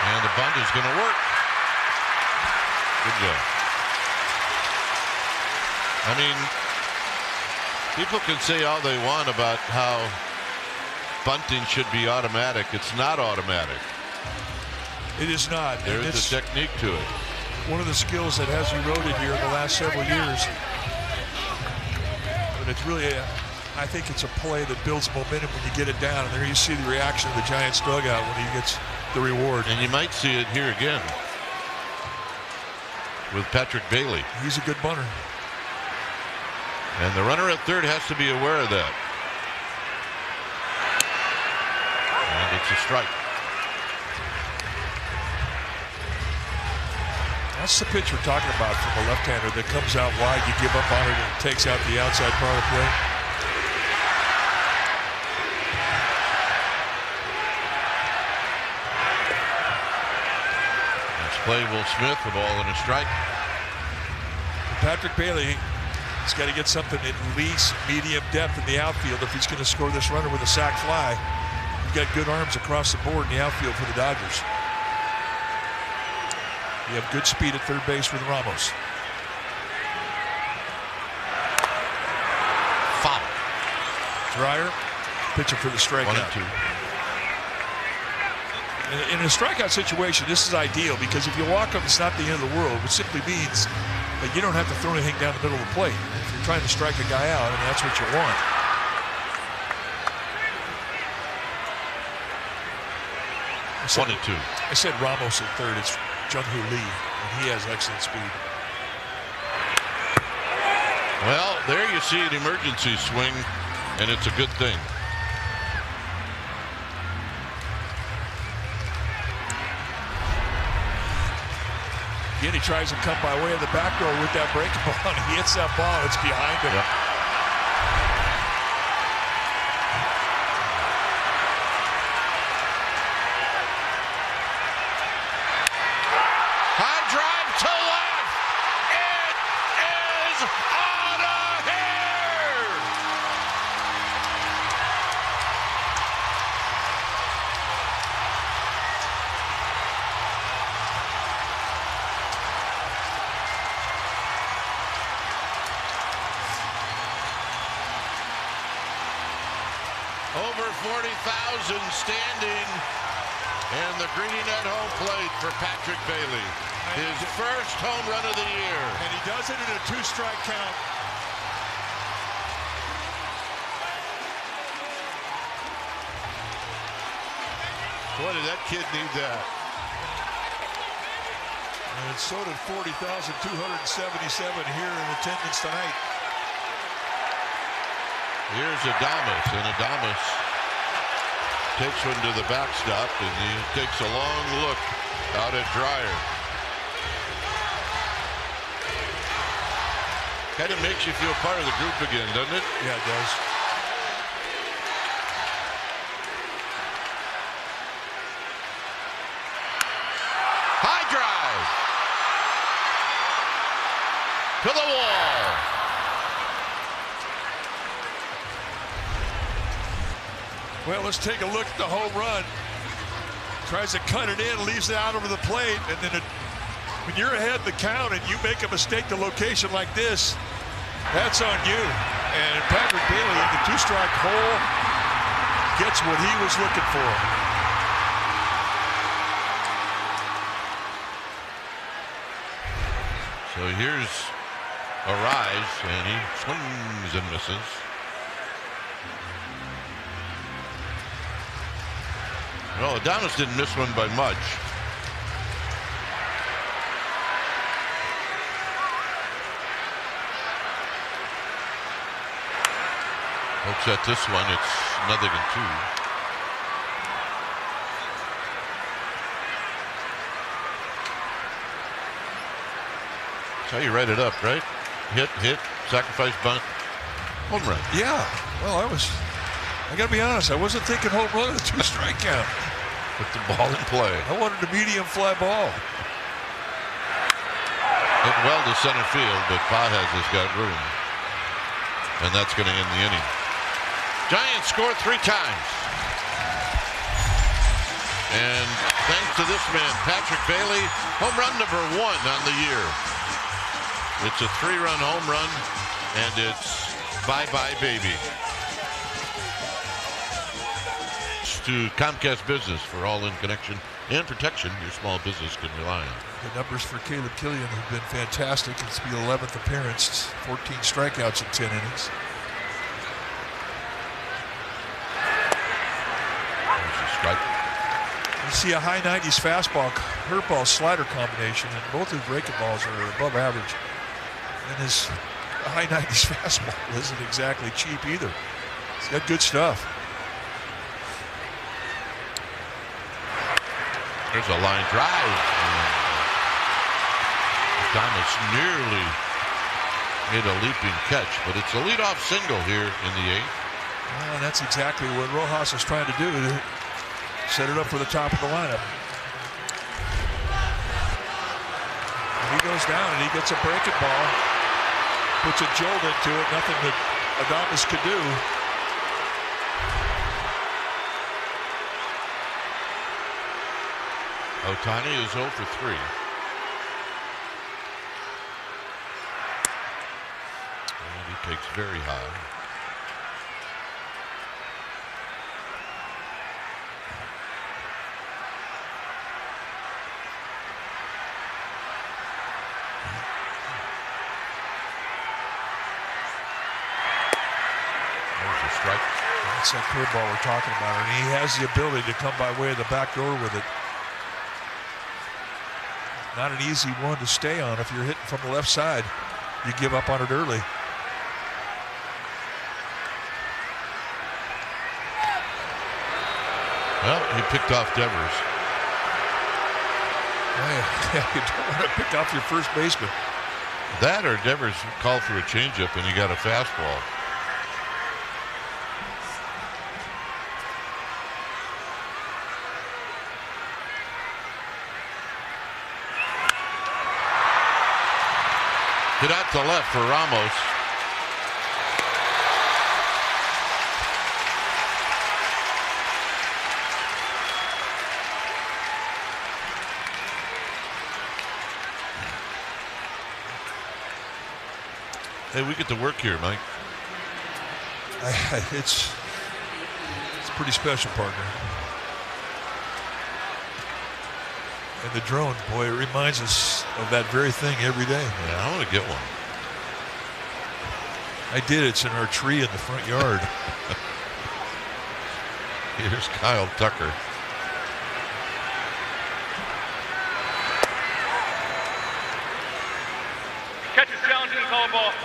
And the bunt is going to work. Good job. I mean, people can say all they want about how bunting should be automatic. It's not automatic. It is not. There is a technique to it. One of the skills that has eroded here in the last several years. But it's really, I think it's a play that builds momentum when you get it down. And there you see the reaction of the Giants dugout when he gets the reward. And you might see it here again with Patrick Bailey. He's a good bunter. And the runner at third has to be aware of that. And it's a strike. That's the pitch we're talking about from a left-hander that comes out wide, you give up on it, and takes out the outside part of the plate. Next play, Will Smith, the ball and a strike. Patrick Bailey has got to get something at least medium depth in the outfield if he's going to score this runner with a sac fly. You've got good arms across the board in the outfield for the Dodgers. You have good speed at third base with Ramos. Foul. Dreyer pitching for the strikeout. 1-2. In a strikeout situation, this is ideal because if you walk up, it's not the end of the world, which simply means that you don't have to throw anything down the middle of the plate. If you're trying to strike a guy out, I mean, that's what you want. I said Ramos at third. It's Jung-Hoo Lee, and he has excellent speed. Well, there you see an emergency swing, and it's a good thing. Again, he tries to come by way of the back door with that breaking ball, and he hits that ball. It's behind him. Yep. Over 40,000 standing, and the greeting at home plate for Patrick Bailey. His first home run of the year. And he does it in a 2-strike count. Boy, did that kid need that. And so did 40,277 here in attendance tonight. Here's Adames, and Adames takes one to the backstop, and he takes a long look out at Dreyer. Kind of makes you feel part of the group again, doesn't it? Yeah, it does. High drive to the wall. Well, let's take a look at the home run. Tries to cut it in, leaves it out over the plate, and then when you're ahead the count and you make a mistake to location like this, that's on you. And Patrick Bailey, the two-strike hole, gets what he was looking for. So here's a rise, and he swings and misses. Well, Adames didn't miss one by much. Looks at this one, it's nothing in two. That's how you write it up, right? Hit, sacrifice bunt, home run. Yeah, well, I got to be honest, I wasn't thinking home run with a two-strike count. Put the ball in play. I wanted a medium fly ball. Hit well to center field, but Pages has got room. And that's going to end the inning. Giants score 3 times. And thanks to this man, Patrick Bailey, home run number 1 on the year. It's a 3-run home run, and it's bye-bye, baby. To Comcast Business for all-in connection and protection your small business can rely on. The numbers for Caleb Killian have been fantastic. It's the 11th appearance, 14 strikeouts in 10 innings. There's a strike. You see a high 90s fastball, curveball, slider combination, and both his breaking balls are above average. And his high 90s fastball isn't exactly cheap either. He's got good stuff. There's a line drive. Thomas nearly made a leaping catch, but it's a leadoff single here in the 8th. Well, and that's exactly what Rojas is trying to do, to set it up for the top of the lineup. And he goes down and he gets a breaking ball, puts a jolt into it, nothing that Adames could do. Ohtani is 0 for 3. And he takes very high. There's a strike. That's that curveball we're talking about, and he has the ability to come by way of the back door with it. Not an easy one to stay on. If you're hitting from the left side, you give up on it early. Well, he picked off Devers. Yeah, you don't want to pick off your first baseman. That or Devers called for a changeup and he got a fastball. Hit out to left for Ramos. Hey, we get to work here, Mike. It's pretty special, partner. And the drone, boy, it reminds us of that very thing every day. Yeah, I want to get one. I did. It's in our tree in the front yard. Here's Kyle Tucker.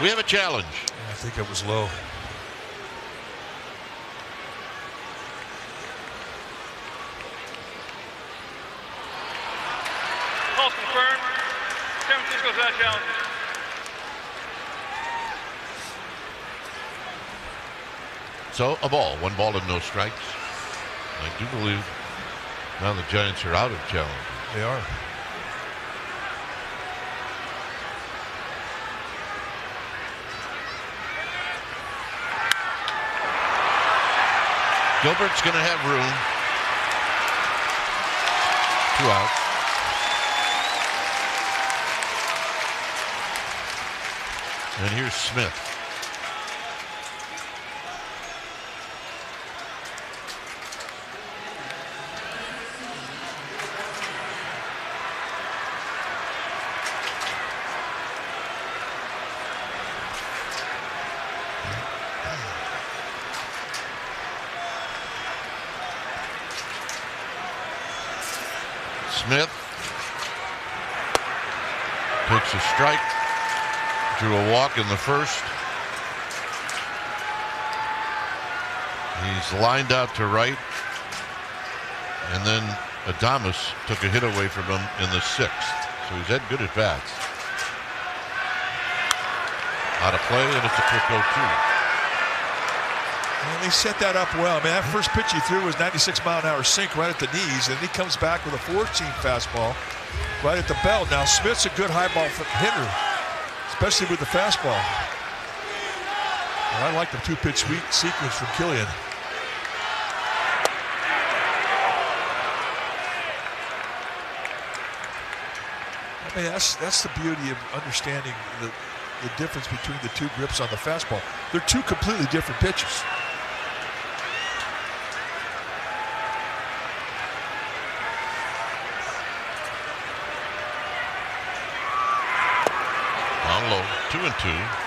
We have a challenge. I think it was low. Call confirmed. San Francisco's out challenge. So a ball, 1 ball and no strikes. I do believe now the Giants are out of challenge. They are. Gilbert's going to have room. 2 outs. And here's Smith. Smith takes a strike, drew a walk in the first. He's lined out to right, and then Adames took a hit away from him in the 6th. So he's had good at bats. Out of play, and it's a quick 0-2. And they set that up well. I mean, that first pitch he threw was 96-mile-an-hour sink right at the knees, and he comes back with a 14 fastball right at the belt. Now Smith's a good high ball hitter, especially with the fastball. And I like the 2-pitch sequence from Killian. I mean, that's the beauty of understanding the difference between the 2 grips on the fastball. They're 2 completely different pitches. Down low, 2-2.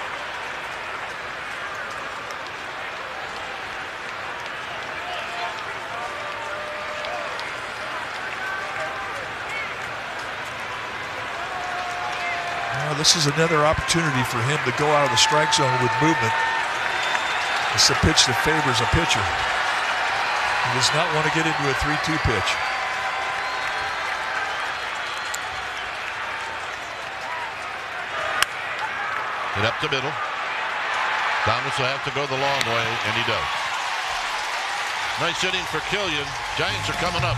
This is another opportunity for him to go out of the strike zone with movement. It's a pitch that favors a pitcher. He does not want to get into a 3-2 pitch. Hit up the middle. Thomas will have to go the long way, and he does. Nice inning for Killian. Giants are coming up.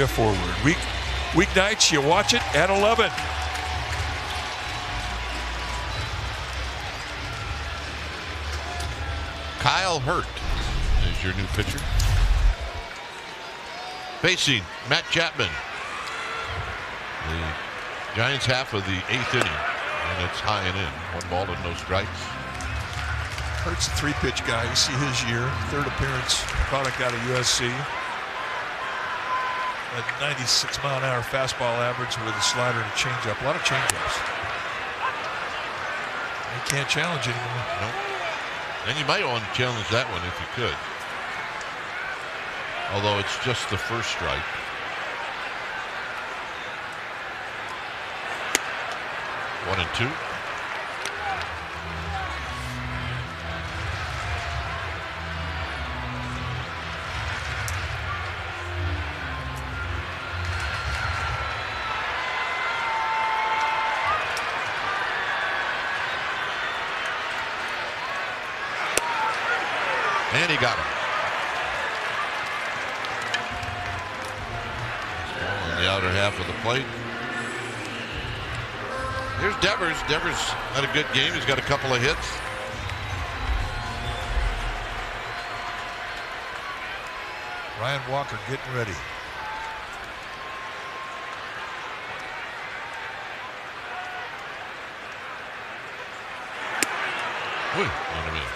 Forward. Weeknights, you watch it at 11. Kyle Hurt is your new pitcher. Facing Matt Chapman. The Giants half of the 8th inning, and it's high and in. 1 ball and no strikes. Hurt's a 3-pitch guy. You see his year, 3rd appearance, product out of USC. A 96-mile-an-hour fastball average with a slider and a changeup. A lot of changeups. You can't challenge anymore. Nope. And you might want to challenge that one if you could. Although it's just the first strike. One and 2. And he got him. Ball on the outer half of the plate. Here's Devers. Devers had a good game. He's got a couple of hits. Ryan Walker getting ready. Wait a minute.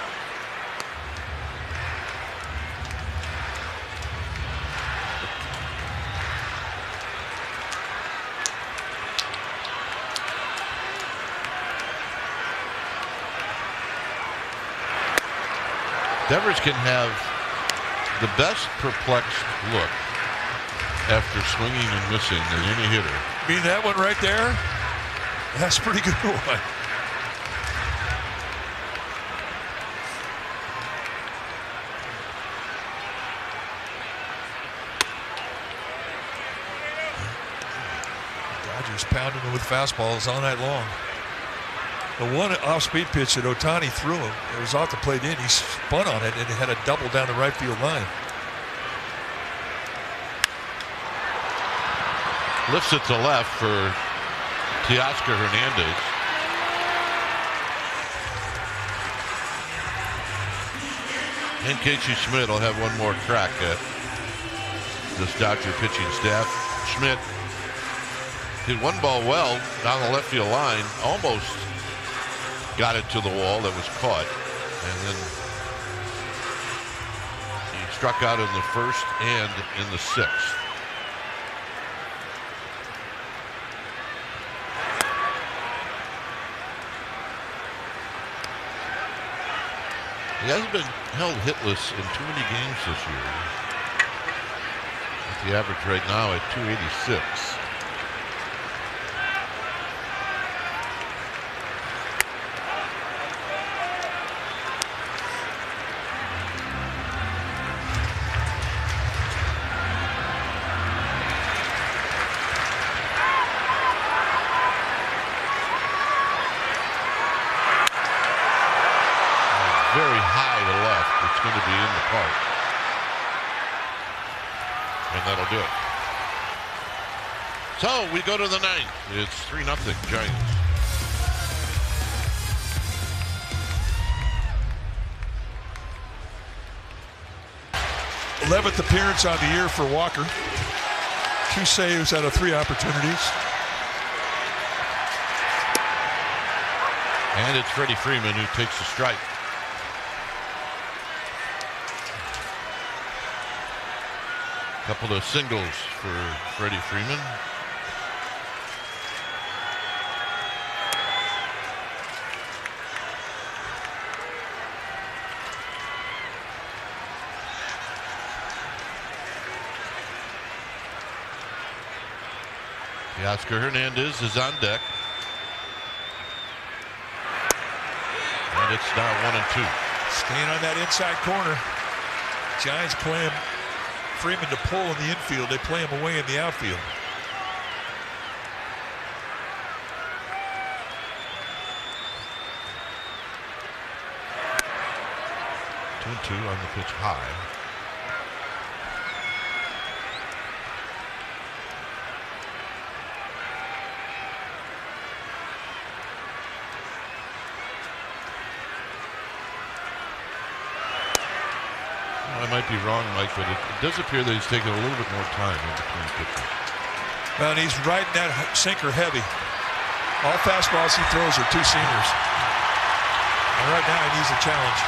Devers can have the best perplexed look after swinging and missing than any hitter. Mean that one right there? That's a pretty good one. Dodgers pounding him with fastballs all night long. The one off-speed pitch that Ohtani threw him, it was off the plate in. He spun on it and it had a double down the right field line. Lifts it to left for Teoscar Hernandez. And Casey Schmidt will have one more crack at this Dodger pitching staff. Schmidt hit one ball well down the left field line, almost got it to the wall that was caught, and then he struck out in the first and in the sixth. He hasn't been held hitless in too many games this year. With the average right now at 286. Very high to left. It's going to be in the park. And that'll do it. So we go to the ninth. It's 3-0 Giants. 11th appearance on the year for Walker. 2 saves out of 3 opportunities. And it's Freddie Freeman who takes the strike. Couple of singles for Freddie Freeman. Teoscar Hernandez is on deck. And it's now 1-2. Staying on that inside corner. Giants play him. Freeman to pull in the infield. They play him away in the outfield. Two on the pitch high. I might be wrong, Mike, but it does appear that he's taking a little bit more time in between pitches. Well, and he's riding that sinker heavy. All fastballs he throws are 2 seamers. And right now he needs a challenge.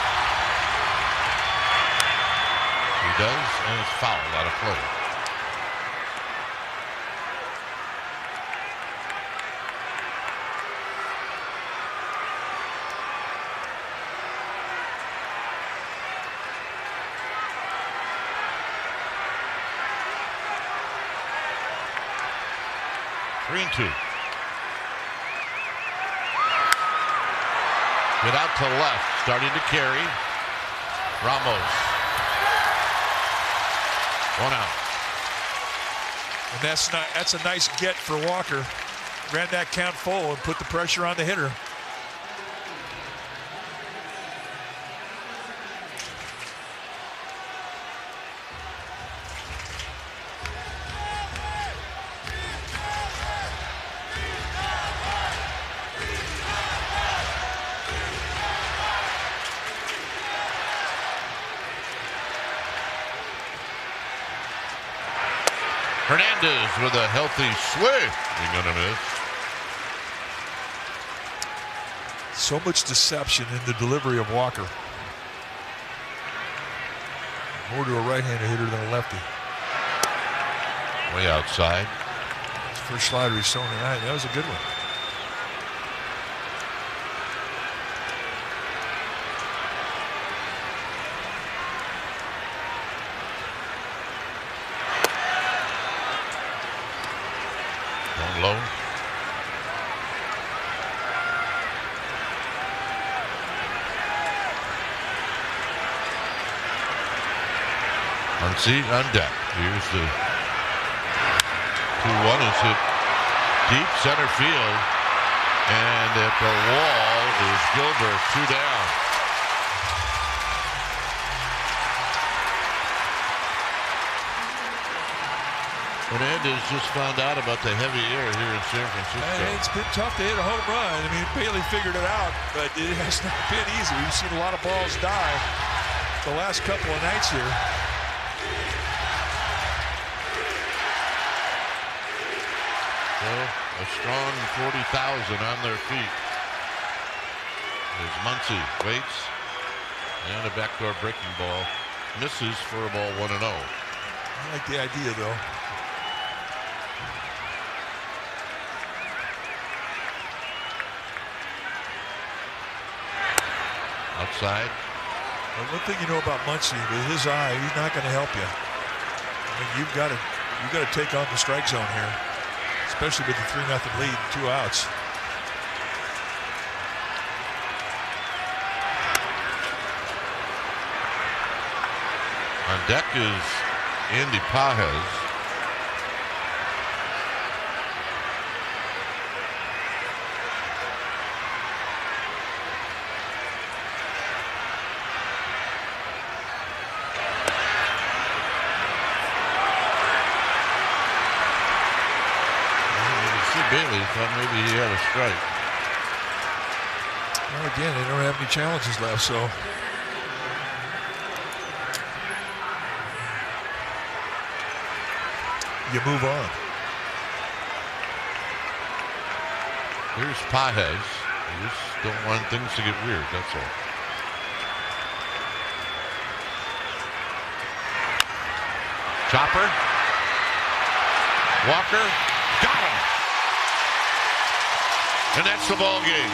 He does, and it's fouled out of play. Three and 2. Get out to left, starting to carry. Ramos. 1 out. And that's a nice get for Walker. Ran that count full and put the pressure on the hitter. Hernandez with a healthy swing. You're going to miss. So much deception in the delivery of Walker. More to a right-handed hitter than a lefty. Way outside. His first slider he's thrown tonight. That was a good one. low. Muncy on deck. Here's the 2-1 is hit deep center field. And at the wall is Gilbert, 2 down. Hernandez just found out about the heavy air here in San Francisco. And it's been tough to hit a home run. I mean, Bailey figured it out, but it has not been easy. We've seen a lot of balls die the last couple of nights here. So a strong 40,000 on their feet. As Muncy waits, and a backdoor breaking ball misses for a ball 1-0. I like the idea, though. Outside. Well, one thing you know about Muncy, with his eye, he's not going to help you. I mean, you've got to take on the strike zone here, especially with the 3-0 lead, 2 outs. On deck is Andy Pages. Bailey thought maybe he had a strike. Well, again, they don't have any challenges left, so. You move on. Here's Pages. You just don't want things to get weird, that's all. Chopper. Walker. Got him. And that's the ball game.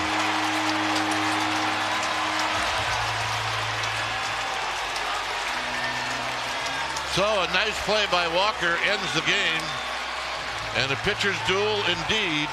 So a nice play by Walker ends the game. And a pitcher's duel indeed.